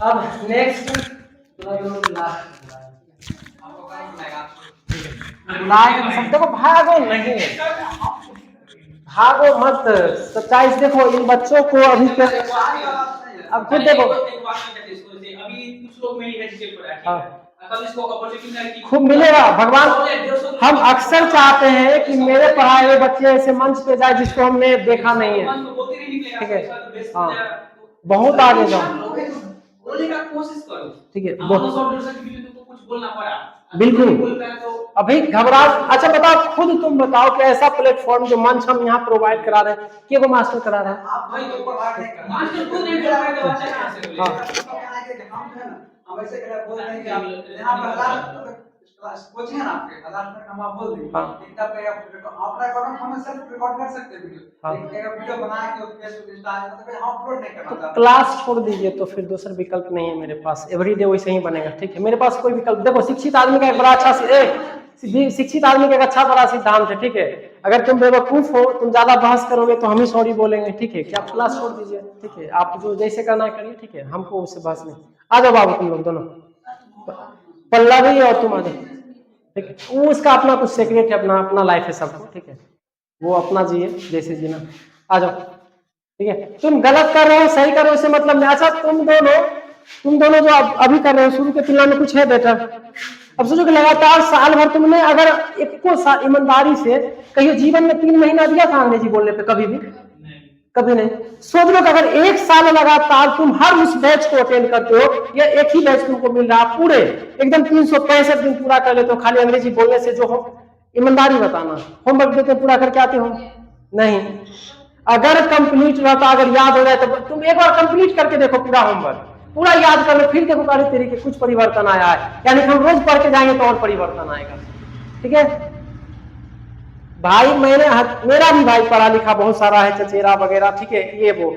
अब नेक्स्ट बुलाएगा सब। देखो भागो नहीं, भागो मत। तो गाइस देखो इन बच्चों को अभी अब खुद देखो। अभी कुछ लोग में ही हेजिटेट हो रहा है, ठीक है? खूब मिलेगा भगवान। हम अक्सर चाहते हैं कि मेरे पढ़ाए हुए बच्चे ऐसे मंच पे जाए जिसको हमने देखा नहीं है, ठीक है। हाँ, बहुत आगे जाओ, बोलने का कोशिश करो, ठीक है। हमारा सब दर्शक वीडियो तुमको कुछ बोलना पड़ा, बिल्कुल। बोलता है तो अभी घबरा। अच्छा बताओ, खुद तुम बताओ कि ऐसा प्लेटफॉर्म जो मंच हम यहाँ प्रोवाइड करा रहे हैं, कि वो मास्टर करा रहा है? आप भाई तो प्रोवाइड नहीं कर, मास्टर खुद नहीं प्रोवाइड कर, बच्चा कहां से बोलेगा? हम ऐसे कर बोल रहे हैं कि आप यहां पर लास्ट क्लास कोचिंग है ना आपके, लास्ट में हम आप बोल देंगे एक तब पे आप रिकॉर्ड हम सेल्फ रिकॉर्ड कर सकते हैं वीडियो, एक वीडियो बना के फेसबुक इंस्टा मतलब हम अपलोड नहीं करना चाहते। क्लास छोड़ दीजिए तो फिर दूसरा विकल्प नहीं है मेरे पास, एवरीडे वैसे ही बनेगा, ठीक है। मेरे पास कोई विकल्प, देखो शिक्षित आदमी का एक बड़ा अच्छा शिक्षित आदमी का एक अच्छा बड़ा सिद्धांत है, ठीक है। अगर तुम बेवकूफ हो, तुम ज्यादा बहस करोगे तो हम ही सॉरी बोलेंगे, ठीक है। कि आप क्लास छोड़ दीजिए, ठीक है। आप जो जैसे करना करिए, ठीक है। हमको उससे बहस नहीं। आ जाओ बाबू तुम लोग दोनों, पल्लवी और तुम आ जाओ, ठीक है। वो उसका अपना कुछ सीक्रेट है, अपना अपना लाइफ है सबको, ठीक है। वो अपना जिए जैसे जीना। आ जाओ, ठीक है। तुम गलत कर रहे हो, सही कर रहे हो, इससे मतलब नहीं। अच्छा तुम दोनों जो अभी कर रहे हो, शुरू के तुलना में कुछ है बेटर? अब सोचो कि लगातार साल भर तुमने अगर ईमानदारी से कहियो जीवन में 3 महीना दिया था अंग्रेजी बोलने पे? कभी भी कभी नहीं। सोच लो कि अगर 1 साल लगातार तुम हर उस बैच को अटेंड करते हो, या एक ही बैच तुमको मिल रहा है पूरे एकदम 365 दिन पूरा कर लेते हो खाली अंग्रेजी बोलने से, जो हो ईमानदारी बताना, होमवर्क देते पूरा करके आते हो? नहीं। अगर कंप्लीट रहता, अगर याद हो जाए तो तुम एक बार कंप्लीट करके देखो पूरा होमवर्क, पूरा याद कर लो, फिर देखो अरे तेरी के कुछ परिवर्तन आया है। यानी हम रोज पढ़ के जाएंगे तो और परिवर्तन आएगा, ठीक है भाई। मेरा भी भाई पढ़ा लिखा बहुत सारा है, चचेरा वगैरह, ठीक है। ये वो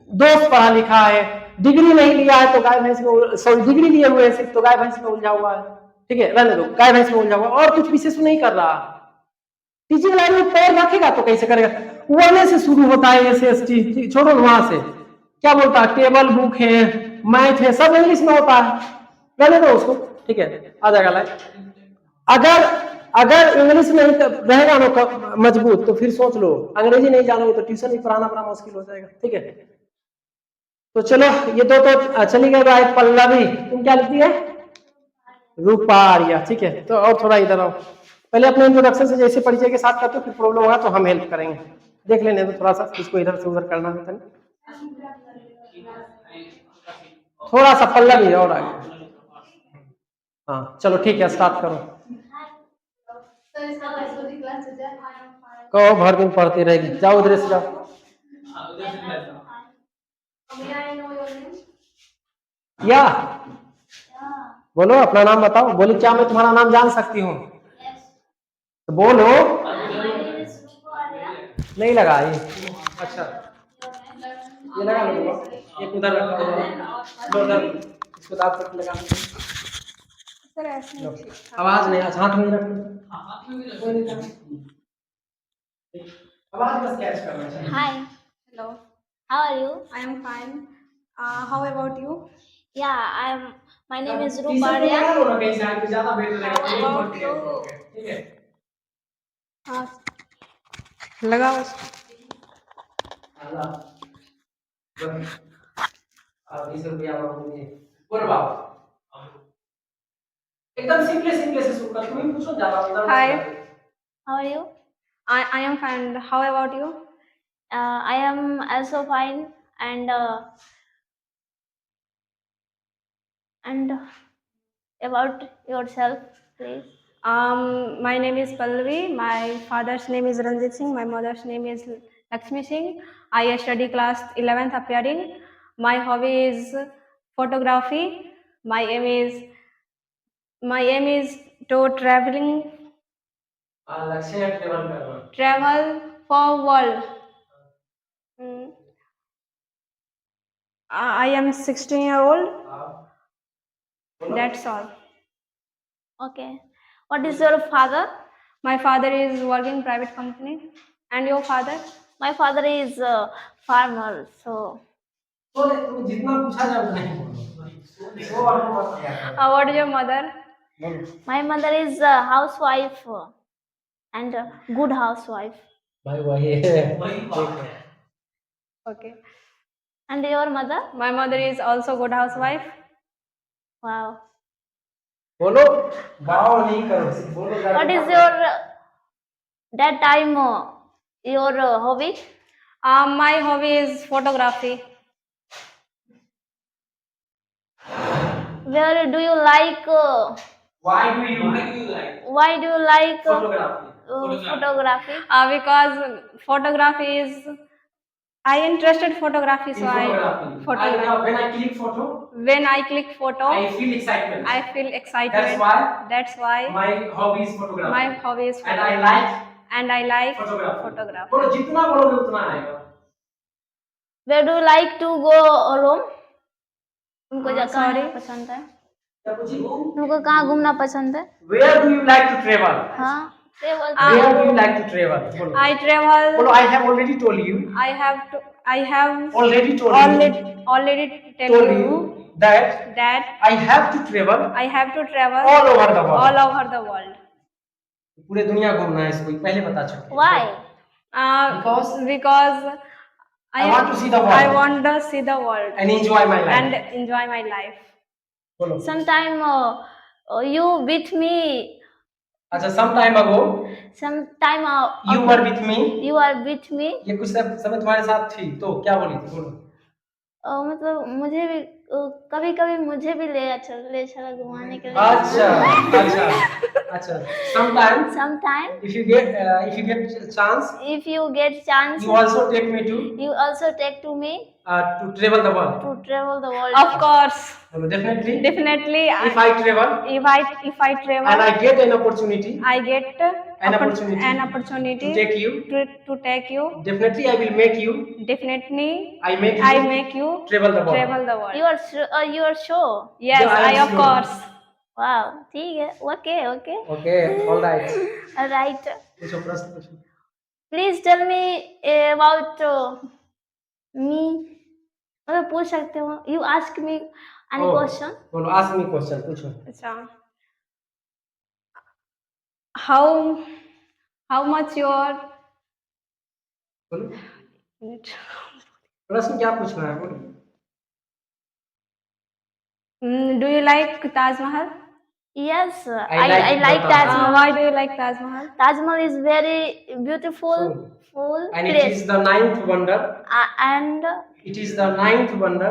दोस्त पढ़ा लिखा है, डिग्री नहीं लिया है तो गाय भैंस में, सॉरी डिग्री लिए हुए सिर्फ तो गाय भैंस में उलझा हुआ है, ठीक है। रहने दो, गाय भैंस में उलझा हुआ, और कुछ विशेष नहीं कर रहा। टीचिंग लाइन में पैर रखेगा तो कैसे करेगा? वन से शुरू होता है, SST छोड़ो, वहां से क्या बोलता है, टेबल बुक है, मैथ है, सब इंग्लिश में होता है। रहने दो उसको, ठीक है। आ जाएगा लाइफ। अगर इंग्लिश नहीं रहेगा ना मजबूत, तो फिर सोच लो अंग्रेजी नहीं जानोगे तो ट्यूशन भी पढ़ाना बड़ा मुश्किल हो जाएगा, ठीक है। तो चलो, ये दो तो चली गई भाई। पल्लवी, तुम क्या लिखती है? रूपारिया, ठीक है। तो और थोड़ा इधर आओ, पहले अपने इंट्रोडक्शन से जैसे परिचय के साथ करते हो, फिर प्रॉब्लम होगा तो हम हेल्प करेंगे। देख लेने दो थोड़ा सा, इसको इधर से उधर करना होता है, थोड़ा सा पल्लवी और आगे। हाँ चलो ठीक है, स्टार्ट करो। कहो भर दिन पढ़ती रहेगी, जाओ उधर से जाओ। या बोलो अपना नाम बताओ। बोली क्या मैं तुम्हारा नाम जान सकती हूँ? तो बोलो। नहीं लगा ये? अच्छा ये लगा लो, एक उधर रखा हुआ, उधर इसको दाब तक लगा। आवाज नहीं, हाथ में रख, आवाज बस कैच करना चाहिए। Hi, Hello, how are you? I am fine. How about you? Yeah, my name is t-shirt में Ruparia. लगा लो ना कहीं से, आगे ज्यादा बेटर रहेगा। How about you? ठीक है। हाँ, लगाओ। अब 20 रुपया मांगूंगी, बोलो बाबू। एकदम सिंपल से शुरू कर, तुम्हें पूछो ज्यादा। Hi, How are you? I am fine. How about you? I am also fine, and about yourself, please. My name is Pallavi. My father's name is Ranjit Singh. My mother's name is Lakshmi Singh. I study class 11th appearing. My hobby is photography. My aim is to लक्ष्य है travel करना। travel for world. I am 16-year-old. That's all. Okay. What is your father? My father is working private company. And your father? My father is a farmer. So, तो तुम जितना पूछा जाए उतना ही बोलो। वो और मत क्या What is your mother? बोलो। my mother is a housewife and a good housewife. भाई वही है। Okay. And your mother? My mother is also good housewife. Wow. बोलो, वाओ नहीं करो, बोलो जरा। What is your that time your hobby? My hobby is photography. Where do you like? Why do you Why do you like photography? photography? Because photography is I interested photography, so In photography. photography. When I click photo, When I click photo, I feel excitement. I feel excitement. That's That's why my hobby is photography. my hobby is And photography. I like photography. photography. बोलो जितना बोलोगे उतना आएगा. Where do you like to go Rome? तुमको कहाँ sorry. जाना पसंद है? क्या पूछी? तुमको कहाँ घूमना पसंद है? Where do you like to travel? हाँ, travel. Where do you like to travel? बोलो. I travel. बोलो, I have already told you. I have Already told already tell told you you that that I have to travel I have to travel all over the world. all over the world. पूरे दुनिया घूमना है इसको, पहले बता चुके. Why? Because I want to see the world. I want to see the world And enjoy my life. and enjoy my life. बोलो. Sometime you with me. अच्छा, some time ago Sometime you were with me. you are with me. ये कुछ समय तुम्हारे साथ थी, तो क्या बोली थी? बोलो. मतलब मुझे भी कभी कभी मुझे भी ले चला घुमाने के लिए. अच्छा. Sometimes Sometime if you get chance, if you get chance, you also take me to you also take to me to travel the world. to travel the world. Of course, बोलो, definitely. definitely. If I travel if I travel, and I get an opportunity I get An opportunity an opportunity to take you, to take you. definitely I will make you. Definitely, I make I you make you travel the world. travel the world. You are sure? Yes, Yeah, I am I of sure. course. Wow, ठीक है. Okay. Okay, all right. Right. पूछो, प्रश्न पूछो. Please tell me about me. मैं पूछ सकते हो? You ask me any Oh, question. बोलो, ask me question, पूछो. अच्छा. How much your बोलो. प्रश्न क्या पूछना है? बोलो. do you like Taj Mahal? Yes, I I like like the Taj Taj Mahal. Why do you like Taj Mahal? Taj Mahal is very beautiful, full And it place, is the ninth wonder. and It is the ninth wonder.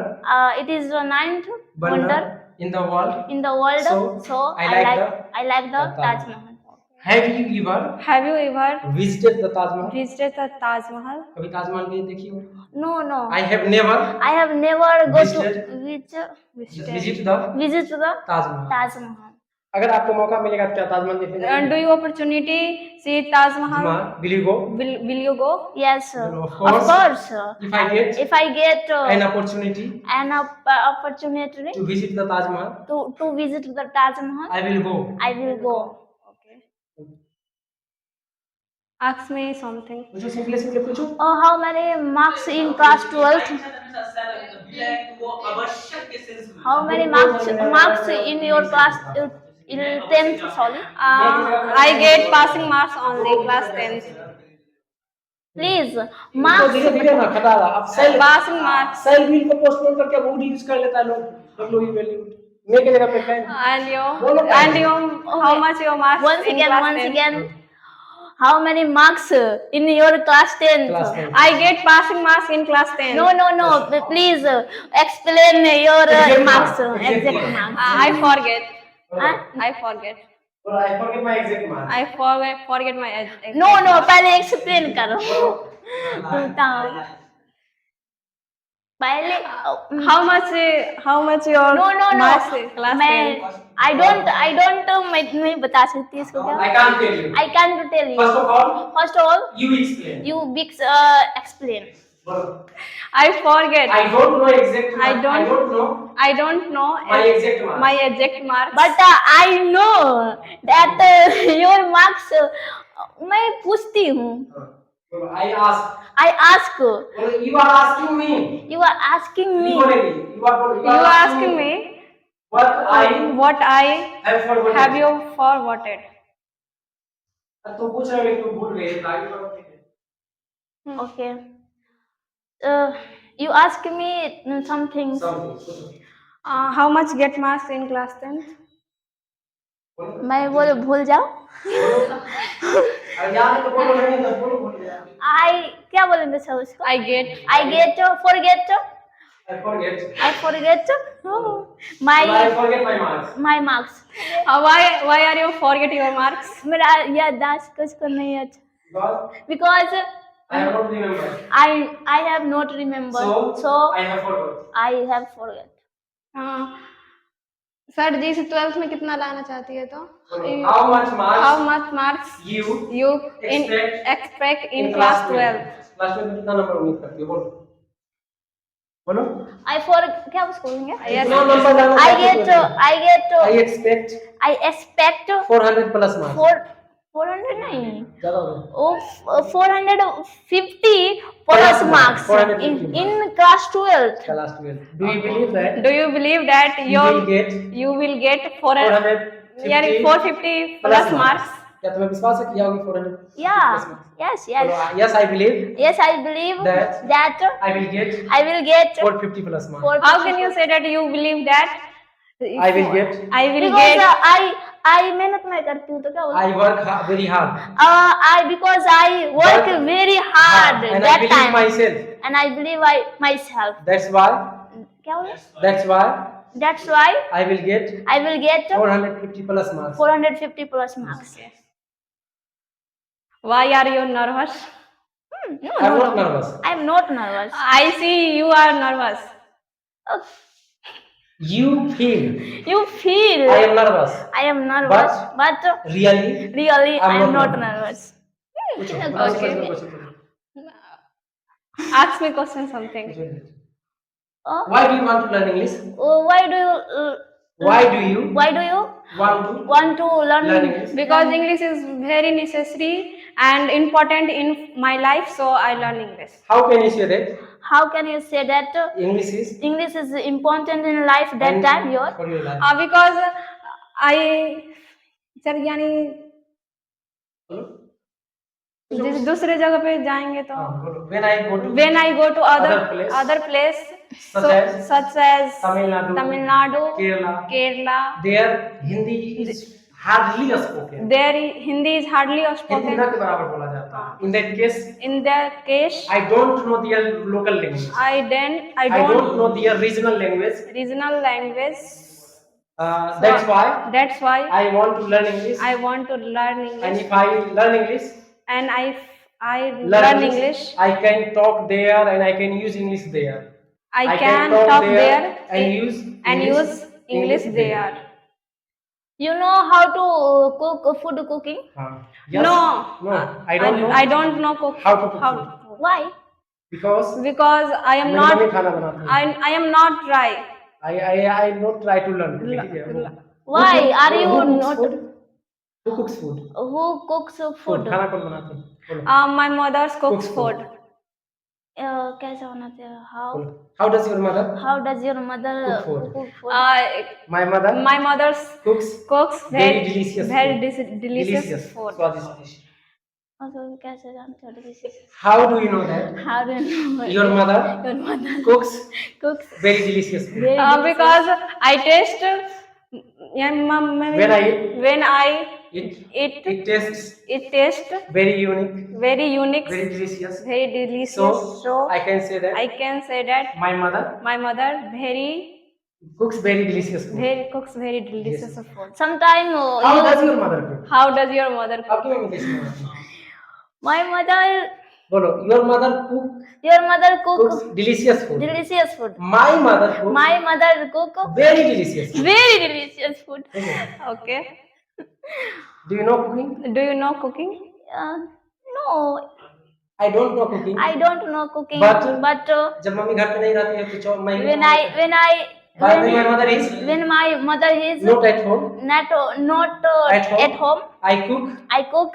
it is the ninth Wonder wonder in the world. in the world. So, I I like the Taj Taj Mahal. Mahal. Have you ever Visited the Taj Mahal? कभी ताजमहल गए देखी हो? No. I have never go Visited? to visit the visit the Taj Mahal. Taj Mahal. अगर आपको मौका मिलेगा तो क्या ताजमहल देखने And do जाएंगे? you opportunity see Taj Mahal? Will you go? Will you go? Yes, Well, of of course. If I get an an opportunity opportunity to visit the Taj Mahal, to visit the Taj Mahal, I will go. I will go. Okay. Ask me something. पूछो, simple पूछो. How many marks in class 12th? How many marks in your class in 10th? Sorry. I get passing marks only class 10th. Please, तो marks. धीरे धीरे ना खटारा. अब सेल Passing marks. सेल बिल को पोस्टपोन करके मूड यूज कर लेता है लोग. W वैल्यू मैं के जगह पे pen. And you, how much your marks Once in class 10th? again. How many marks in your class 10th? Class 10th. I get passing marks in class 10th. No. Please explain your Exact marks. marks. Exact marks. I forget. Huh? I forget. Well, I forget my exact mark. I forget my exact. No. पहले explain करो. पहले. How much your No. marks in class मैं 10th? I don't मैं नहीं बता सकती इसको क्या? I can't tell you. I can't tell you. First of all, First of all, you explain. you big explain. Well, I forget. I don't know exact mark. I don't- I I don't know my exact mark. my exact marks. But I know that your marks मैं पूछती हूँ. Well, I ask. I ask. Well, you are asking me. You are asking me. You You are asking me what I what I have forgotten. have you forgotten. तुम पूछ रहे हो लेकिन तुम भूल गए. आगे बढ़ो. Okay. You ask me some things. Something. How much get marks in class 10th? मैं बोलो भूल जाओ। अरे याद है तो बोलो, नहीं तो बोलो, बोलो यार। आई क्या बोलेंगे सर उसको? I get. I get forget I forget. I forget I my forget my marks. my marks. Why are you forget your marks? मेरा याददाश्त कुछ को नहीं है Because because I have not remembered. I have not remembered so I have forgot. I have forget. हाँ sir जी से 12th में कितना लाना चाहती है तो How much marks how much marks you you expect expect in class 12? Class में कितना नंबर उम्मीद करती हो? बोलो बोलो। I for क्या उसको बोलेंगे? कितना नंबर लाना I चाहती get हो? I I expect 400 plus marks. 400 नहीं ज्यादा हो गया। 450 plus marks 450 in class 12th. Class 12। Do you believe that Do you believe that you will get you will get 450 यानी 450 plus marks? क्या तुम्हें विश्वास है कि आओगे 400? Yeah. Yes. Yes, I believe Yes, I believe That- that I will get I will get 450 plus marks. 450. How can you say that you believe that? I will get I will Because get. I मेहनत मैं करती हूँ तो क्या बोलूँ? I work very hard Because I work Work very hard and I that believe time myself. and I believe myself. That's why क्या बोले? that's why I will get 450 plus marks. 450 plus marks. Why are you nervous? I'm not nervous. I am not nervous. I see you are nervous. You feel You feel I am nervous. I am nervous, but Really? really I I'm am not not nervous. Ask me question something. Why do you want to learn English? Why do you Why do you want to learn learn English? Because English is very necessary and important in my life, so I learn English. How can you say that How can you say that English is English is important in life that and time your? for your life? Because I जब यानी जिस दूसरे जगह पे जाएंगे तो बोलो। When I go to when I go to Other other place such as Tamil Nadu, Kerala, their Hindi is hardly spoken. their Hindi is hardly Hindi spoken. ना के बराबर बोला जाता है. In that case, In that case, I don't know their local language. I I don't don't know their regional language. regional language. That's why I want to learn English. want to learn And English, if I learn English, and I learn English. I can talk there and I can use English there. I can talk there and use English there. You know how to cook food cooking? Yes. No, I don't know. I don't know cook. How to cook food. Why? Because Because I am मेरी not mummy खाना बनाती है. I am not try. I not try to learn. ठीक है. Why are you Who not? cooks food? Who cooks food? Who cooks food? खाना कौन बनाते हैं? बोलो. My mother cooks Cooks food. food. कैसे होना चाहिए? How? बोलो. How does your mother? How does your mother Cook food. cook food? My mother My mother cooks cooks very delicious very food. delicious food. स्वादिष्ट dish. Also, कैसे जानते हो this? How do you know that? How do you know? Your mother Your mother cooks cooks very delicious food. very delicious. Because I taste when I It tastes it tastes very unique, very unique, very delicious. very delicious. So I can say that I can say that my mother my mother cooks very delicious food. cooks very delicious Yes. food. Sometime How does your mother cook? How does your mother cook? आपकी mummy कैसी बनाती है? my mother बोलो. Your mother cook cooks delicious food. delicious food. My mother cooks My mother cook very delicious food. very delicious food. Okay. Do you know cooking? Do you know cooking? No, I don't know cooking. I don't know cooking. But- but जब mummy घर पे नहीं रहती है तो मैं when my mother is when my mother is not at home, not At home. I cook I cook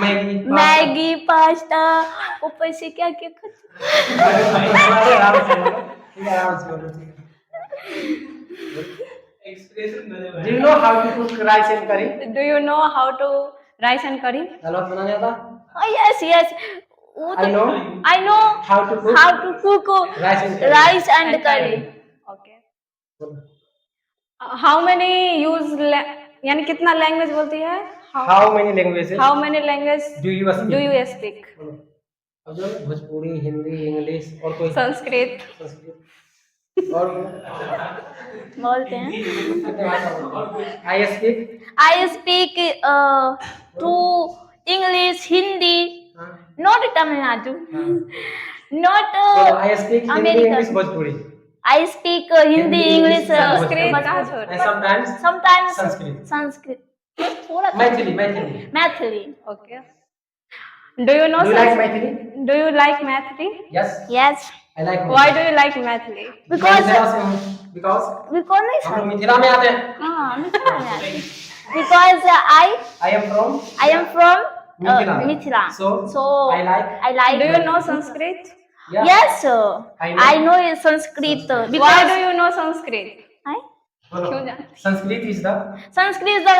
Maggi, pasta. Maggi pasta ऊपर से क्या क्या खाते आराम से बोलो. ठीक है, आराम से बोलो. Do you know how to cook rice and curry? Do you know how to rice and curry? दाल भात बनाने आता? Oh yes वो तो I know I know how to cook how to cook rice and curry. rice and curry. Okay. How many यानी कितना language बोलती है? How many languages how many language do you do speak? You speak? अब जो Bhojpuri, Hindi, English और कोई संस्कृत। संस्कृत और बोलते हैं। कितने भाषा बोलते हैं? I speak I speak to English, Hindi, not Tamil Nadu, not I speak Hindi, American. English, Bhojpuri. I speak Hindi, English, Sanskrit but कहाँ छोड़? And sometimes sometimes Sanskrit. Sanskrit. थोड़ा Maithili, Maithili. Mathili. Okay. Do you know Do you like Sanskrit? Maithili? Do you like Mathili? Yes, Yes. I like Why do you like Mathili? Because because because नहीं हम लोग sir. Mithila में आते हैं। हाँ मिथिला में आते हैं। Because I am from I am from Mithila. Mithila. So, I like- Do you know Sanskrit? Yeah. Yes, sir. I know. I know Sanskrit. Why Because do you know Sanskrit? I, बोलो। क्यों जानते? Sanskrit is the Sanskrit is the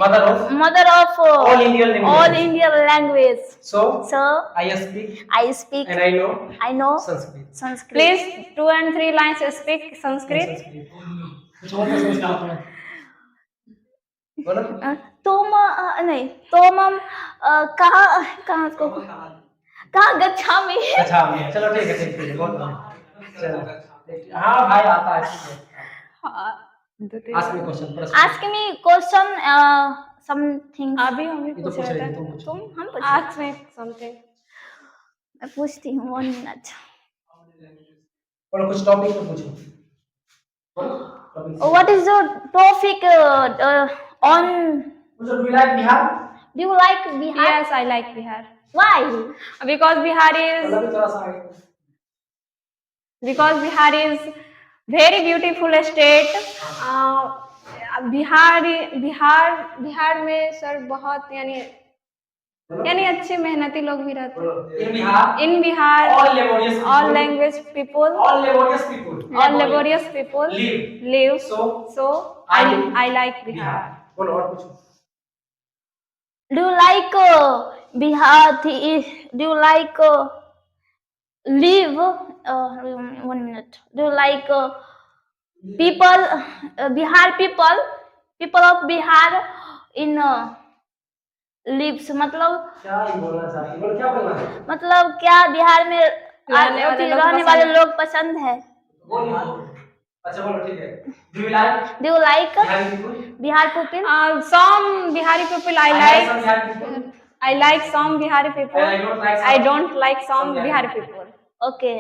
mother of mother of all Indian languages. all Indian language. So So I speak I speak. and I know I know Sanskrit. Sanskrit. Please 2 and 3 lines speak Sanskrit. कुछ और तो संस्कृत में बोलो। तुम नहीं तुम कहाँ कहाँ को कहाँ गच्छामि? अच्छा चलो ठीक है बहुत बढ़िया। चलो हाँ भाई आता है ठीक है। Ask me question, प्रश्न। Ask me question something. अभी हम ही ये तो पूछ पूछ रहे रही थे। थी, तुम पूछो। तुम हम पूछ Ask me something. मैं पूछती हूँ 1 minute. बोलो कुछ टॉपिक पे पूछो। बोलो topic। What is your topic on? पूछो do you like Bihar? Do you like Bihar? Yes, I like Bihar. Why? Because Bihar बोलो भी थोड़ा सा आगे। is very beautiful state. Bihar में सर बहुत यानी अच्छे मेहनती लोग भी रहते बोलो in Bihar हैं। all laborious people all laborious people live. So I like Bihar. बोलो और पूछो। Do you like Bihar? Do you like live? 1 minute. Do you like people? Bihar people of Bihar in lives मतलब क्या ही बोलना चाहती बोलो क्या बोलना है? मतलब क्या बिहार में रहने वाले लोग पसंद है? बोलो अच्छा बोलो ठीक है do you like Do you like Bihari people? Bihar people? Some Bihari people I like some like. Bihari people I like some Bihari people. and I don't like some I don't like some Bihari people. Okay.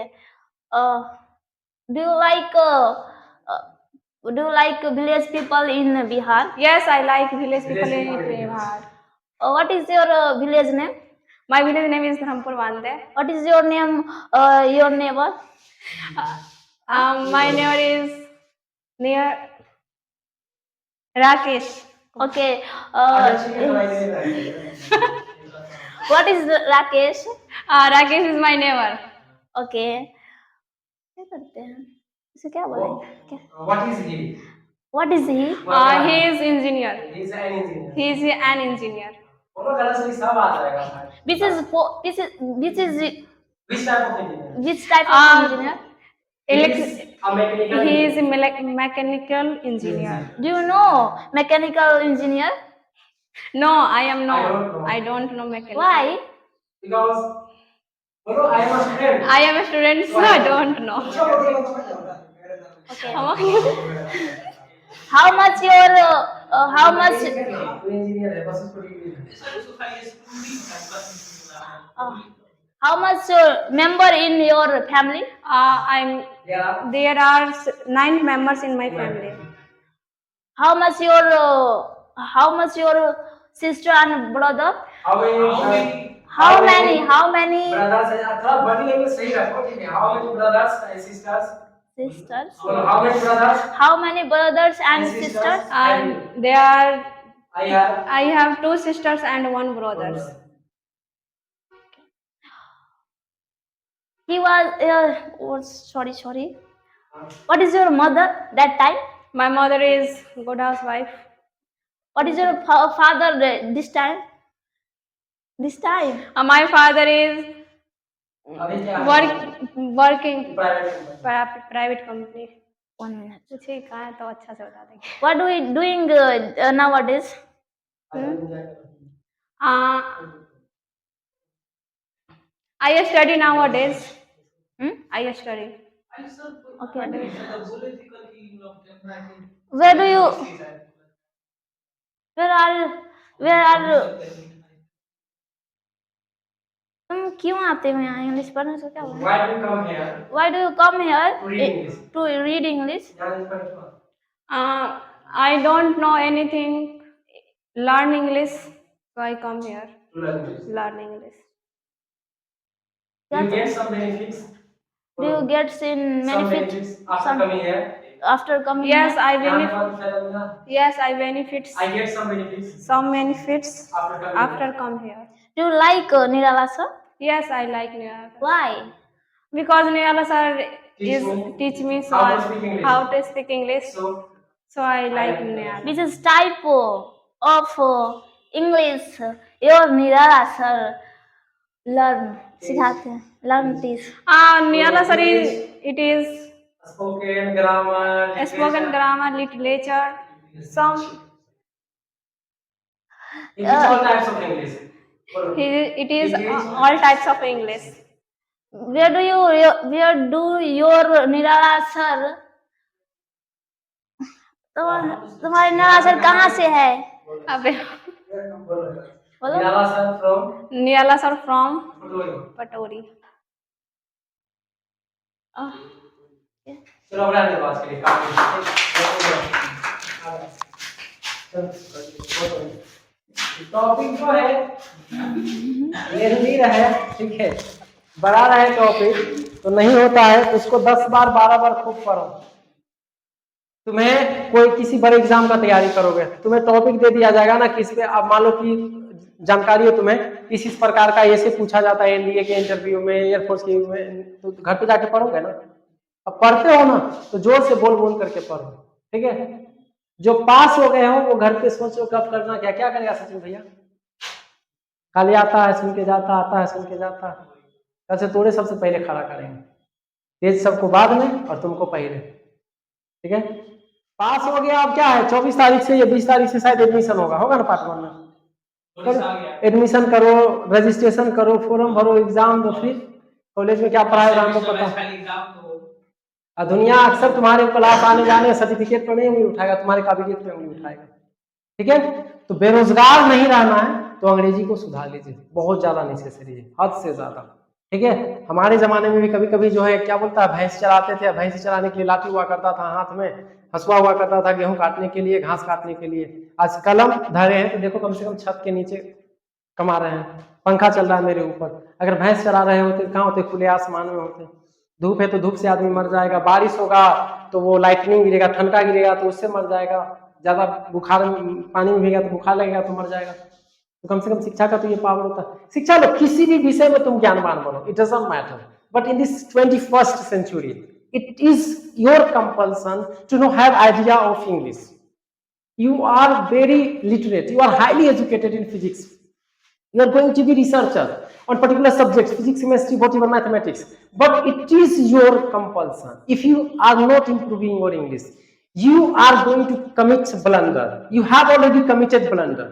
Do you like village people in Bihar? Yes, I like village people Village in people, yes. Bihar. What is your village name? My village name is Dharampur Bande. What is your name? Your neighbor? My neighbor is near Rakesh. Okay. अच्छी के सुनाई दे रहा है What is Rakesh? Rakesh is my neighbor. Okay. क्या करते हैं? इसे क्या बोलेंगे? क्या? what is he What is he? He is engineer. he is an engineer He is an engineer. बोलो गलत सही सब आ जाएगा भाई Which is which type of engineer which type of engineer? he is a mechanical He is engineer. a mechanical engineer. Do you know mechanical engineer? No, I am I don't not. know. I don't know mechanical. Why? because बोलो I am a student I am a student, so I don't know. Okay. How are you? How much your how much engineer है बस उसको degree how much member in your family? There are 9 members in my family. How much your sister and brother? how many How many brothers है थोड़ा बड़ी language सही रखो ठीक है how many brothers and sisters sisters? बोलो how many brothers How many brothers and and sisters? And there are I have I have 2 sisters and 1 brother. He was oh, sorry. What is your mother that time? My mother is good housewife. What is your father this time? This time? My father is अभी क्या working private private company. 1 minute. पूछिए कहाँ है तो अच्छा से बता देंगे. What are you doing nowadays? I study nowadays. Hmm? I study. Okay. Where do you? Where are? तुम क्यों आते हो यहाँ इंग्लिश पढ़ने से क्या हुआ? Why do you come here? Why do you come here To read English. to read English? I don't know anything. Learn English. So I come here. To learn English. Learn English. Do you get some benefits? Do you get in Some benefit benefits after coming here? after coming? Yes, here? I benefit. After Yes, I benefits. I get some benefits Some benefits after coming after come here. Do you like Nirala sir? Yes, I like Nirala. Why? Because Nirala sir teach me so How to speak English. how to speak English. So So I like Nirala. Which is type of English your Nirala sir learn सिखाते हैं learn this. Nirala sir is spoken grammar, spoken grammar, literature, some It is all types of English. it is all types of English. Where do your Nirala sir? तुम्हारे निराला sir कहाँ से है? अबे बोलो. Nirala sir from Nirala sir from Puttur. Patori. चलो अब रहने दो आज के लिए टॉपिक जो है लेंदी रहे, ठीक है, बड़ा रहे टॉपिक तो नहीं होता है, तो उसको 10 बार 12 बार खूब पढ़ो। तुम्हें कोई किसी बड़े एग्जाम का तैयारी करोगे, तुम्हें टॉपिक दे दिया जाएगा ना कि इस पे आप मान लो कि जानकारी है तुम्हें इस प्रकार का ऐसे पूछा जाता है एनडीए के इंटरव्यू में, एयरफोर्स के में, तो घर पे जाके पढ़ोगे ना। अब पढ़ते हो ना तो जोर से बोल बोल करके पढ़ो, ठीक है। जो पास हो गए हो वो घर पे सोचो कब करना, क्या क्या करेगा सचिन भैया, खाली आता है सुन के जाता, आता है सुन के जाता, कल से तोड़े सबसे पहले खड़ा करेंगे, तेज सबको बाद में और तुमको पहले, ठीक है। पास हो गया, अब क्या है 24 तारीख से या 20 तारीख से शायद एडमिशन होगा ना पार्ट 1 में, एडमिशन करो, रजिस्ट्रेशन करो, फॉर्म भरो, एग्जाम दो, फिर कॉलेज में क्या पढ़ाएगा हमको पता। दुनिया अक्सर तुम्हारे क्लास आने जाने सर्टिफिकेट पर नहीं उंगली उठाएगा, तुम्हारे काबिलियत पे उंगली उठाएगा, ठीक है। तो बेरोजगार नहीं रहना है तो अंग्रेजी को सुधार लीजिए, बहुत ज्यादा नेसेसरी है, हद से ज्यादा, ठीक है। हमारे जमाने में भी कभी कभी जो है क्या बोलता है, भैंस चराते थे, भैंस चराने के लिए लाठी हुआ करता था हाथ में, हंसुआ हुआ करता था गेहूं काटने के लिए, घास काटने के लिए। आज कलम धरे हैं तो देखो कम से कम छत के नीचे कमा रहे हैं, पंखा चल रहा है मेरे ऊपर। अगर भैंस चरा रहे होते कहाँ होते, खुले आसमान में होते। धूप है तो धूप से आदमी मर जाएगा, बारिश होगा तो वो लाइटनिंग गिरेगा, ठनका गिरेगा तो उससे मर जाएगा, ज्यादा बुखार पानी में भीगा तो बुखार लगेगा तो मर जाएगा। तो कम से कम शिक्षा का तो ये पावर होता है। शिक्षा लो, किसी भी विषय में तुम ज्ञानवान बनो, it doesn't matter, but in this 21st century it is your compulsion to know have idea of English. You are very literate, you are highly educated in physics, you are going to be researcher on particular subjects, physics, chemistry, whatever, mathematics, but it is your compulsion. If you are not improving your English, you are going to commit blunder. You have already committed blunder.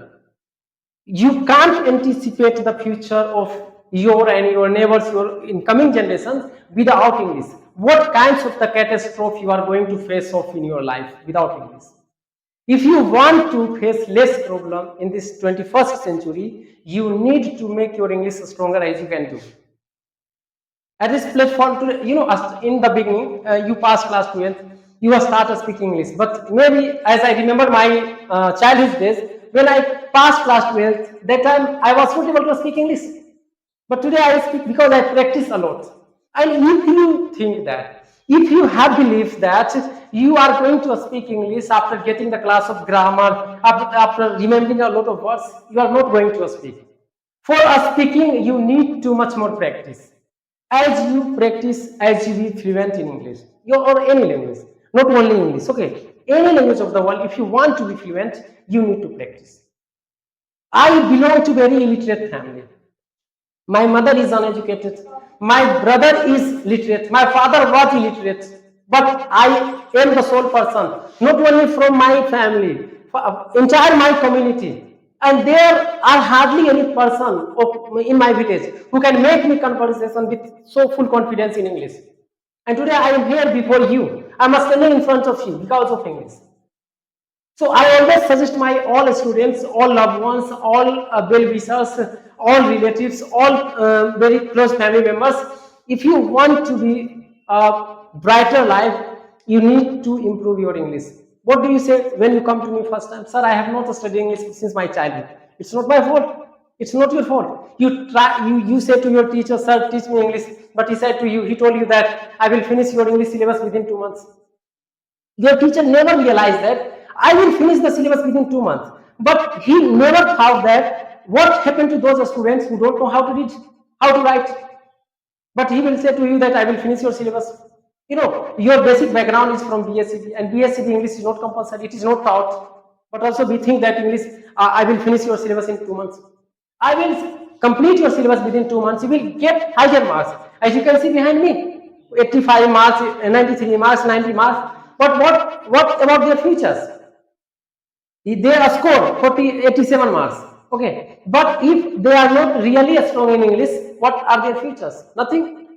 You can't anticipate the future of your and your neighbors, your incoming generations without English. What kinds of the catastrophe you are going to face off in your life without English? If you want to face less problem in this 21st century, you need to make your English stronger as you can do. At this platform, today, you know, in the beginning, you pass class 12th, you have started speaking English. But maybe, as I remember my childhood days, when I passed class 12th, that time I was not able to speak English. But today I speak because I practice a lot. And if you think that, if you have belief that you are going to speak English after getting the class of grammar, after remembering a lot of words, you are not going to speak. For speaking, you need too much more practice. As you practice, as you be fluent in English, or any language, not only English, okay? Any language of the world, if you want to be fluent, you need to practice. I belong to very illiterate family. My mother is uneducated. My brother is literate. My father was illiterate. But I am the sole person, not only from my family, entire my community. And there are hardly any person in my village who can make me conversation with so full confidence in English. And today I am here before you. I am standing in front of you because of English. So I always suggest my all students, all loved ones, all well-wishers, all relatives, all very close family members. If you want to be a brighter life, you need to improve your English. What do you say when you come to me first time? Sir, I have not studied English since my childhood. It's not my fault. It's not your fault. You say to your teacher, sir, teach me English. But he said to you, he told you that I will finish your English syllabus within 2 months. Your teacher never realized that I will finish the syllabus within 2 months. But he never thought that what happened to those students who don't know how to read, how to write. But he will say to you that I will finish your syllabus. You know, your basic background is from BSc, and BSc English is not compulsory, it is not taught. But also we think that English, I will finish your syllabus in 2 months. I will complete your syllabus within 2 months. You will get higher marks. As you can see behind me, 85 marks, 93 marks, 90 marks. But what about their futures? They are scored 87 marks. Okay. But if they are not really strong in English, what are their futures? Nothing.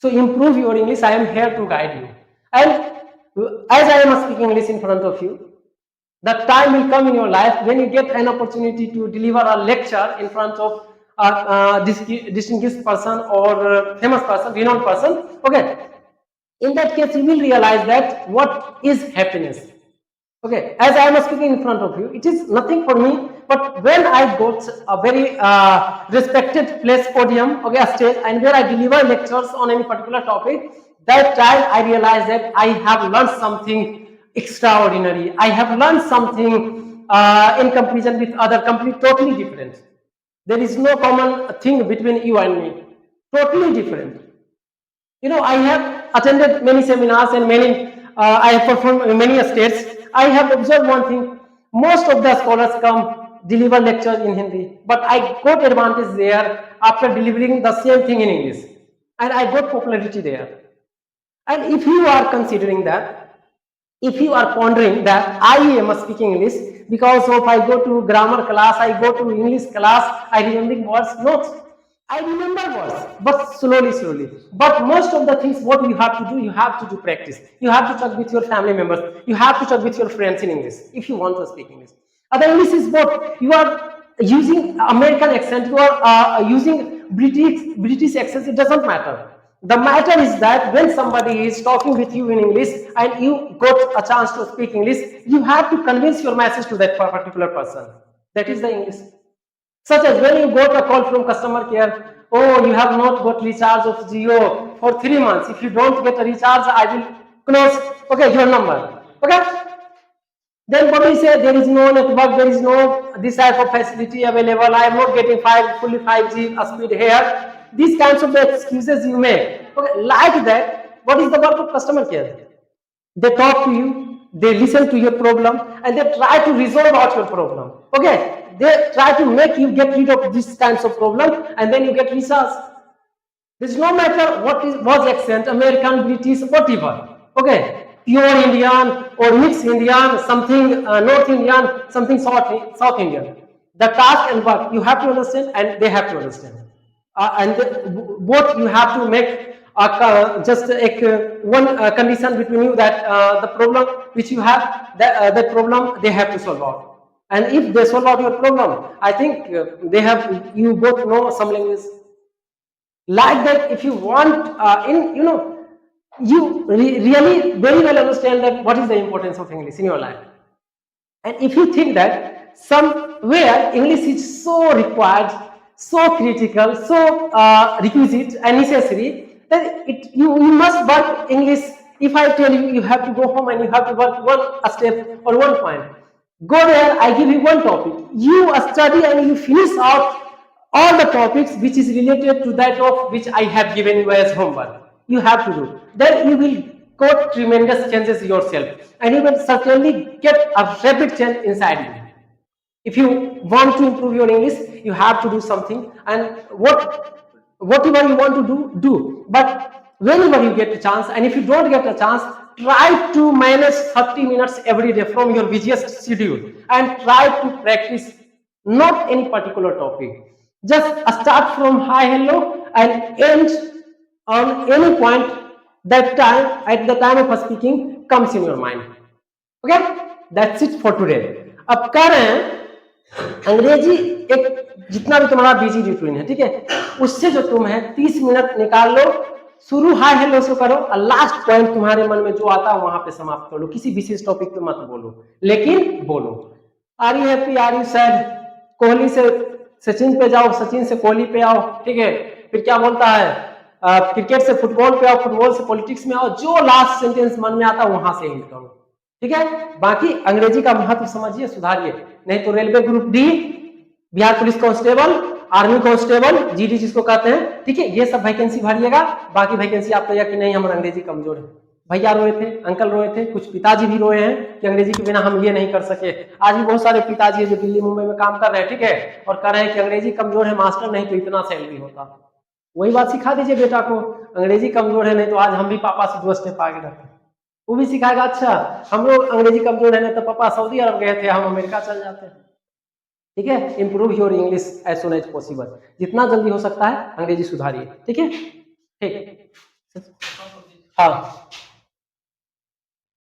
So improve your English. I am here to guide you. And as I am speaking English in front of you, the time will come in your life when you get an opportunity to deliver a lecture in front of a distinguished person or famous person, renowned person. Okay. In that case, you will realize that what is happiness. Okay, as I am speaking in front of you, it is nothing for me, but when I got a very respected place, podium, okay, a stage, and where I deliver lectures on any particular topic, that time I realized that I have learned something extraordinary. I have learned something in comparison with other, totally different. There is no common thing between you and me. Totally different. You know, I have attended many seminars and I have performed in many states. I have observed one thing. Most of the scholars come deliver lectures in Hindi, but I got advantage there after delivering the same thing in English, and I got popularity there. And if you are considering that, if you are pondering that I am speaking English because of I go to grammar class, I go to English class, I remember words, not. I remember words, but slowly. But most of the things, what you have to do, you have to do practice. You have to talk with your family members. You have to talk with your friends in English if you want to speak English. Other English is what you are using American accent, you are using British accent. It doesn't matter. The matter is that when somebody is talking with you in English and you got a chance to speak English, you have to convince your message to that particular person. That is the English. Such as when you got a call from customer care, oh, you have not got recharge of Jio for 3 months. If you don't get a recharge, I will close, okay, your number. Okay? Then what we say, there is no network, there is no this type of facility available, I am not getting fully 5G speed here. These kinds of excuses you make. Okay, like that, what is the work of customer care? They talk to you, they listen to your problem, and they try to resolve out your problem. Okay? They try to make you get rid of these kinds of problem, and then you get results. There's no matter what was accent, American, British, whatever. Okay, pure Indian or mixed Indian, something North Indian, something South Indian. The task and work you have to understand, and they have to understand. Both you have to make just one condition between you that the problem which you have, that problem they have to solve out. And if they solve out your problem, I think you both know some language. Like that, if you want, you really very well understand that what is the importance of English in your life. And if you think that somewhere English is so required, so critical, so requisite and necessary, then you must work English. If I tell you, you have to go home and you have to work one step or one point. Go there, I give you one topic. You study and you finish out all the topics which is related to that of which I have given you as homework. You have to do. Then you will got tremendous changes yourself, and you will certainly get a rapid change inside you. If you want to improve your English, you have to do something, and whatever you want to do. But whenever you get a chance, and if you don't get a chance, try to manage 30 minutes every day from your busiest schedule and try to practice not any particular topic. Just start from hi hello and end on any point that time at the time of speaking comes in your mind. Okay, that's it for today. अब कह रहे हैं अंग्रेजी एक जितना भी तुम्हारा busy routine है, ठीक है, उससे जो तुम है 30 मिनट निकाल लो, शुरू हाय हेलो से करो और लास्ट पॉइंट तुम्हारे मन में जो आता है वहां पे समाप्त कर लो। किसी विशेष टॉपिक पे मत बोलो, लेकिन बोलो are you happy, are you sad, Kohli से सचिन पे जाओ, सचिन से कोहली पे आओ, ठीक है, फिर क्या बोलता है क्रिकेट से फुटबॉल पे आओ, फुटबॉल से पॉलिटिक्स में आओ, जो लास्ट सेंटेंस मन में आता है वहां से एंड करो, ठीक है। बाकी अंग्रेजी का महत्व समझिए, सुधारिए, नहीं तो railway group D, Bihar police constable, army constable, GD जिसको कहते हैं, ठीक है, ये सब वैकेंसी भरिएगा। बाकी वैकेंसी आप तैयार कि नहीं हमारा अंग्रेजी कमजोर है, भैया रोए थे, अंकल रोए थे, कुछ पिताजी भी रोए हैं कि अंग्रेजी के बिना हम ये नहीं कर सके। आज भी बहुत सारे पिताजी है जो दिल्ली मुंबई में काम कर रहे हैं, ठीक है, और कह रहे हैं कि अंग्रेजी कमजोर है मास्टर, नहीं तो इतना सैलरी होता। वही बात सिखा दीजिए बेटा को, अंग्रेजी कमजोर है नहीं तो आज हम भी पापा से 2 स्टेप आगे रहते हैं। वो भी सिखाएगा अच्छा हम लोग अंग्रेजी कमजोर है नहीं तो पापा सऊदी अरब गए थे, हम अमेरिका चल जाते हैं, ठीक है। Improve your English as soon as possible, जितना जल्दी हो सकता है अंग्रेजी सुधारिए, ठीक है, ठीक, हाँ।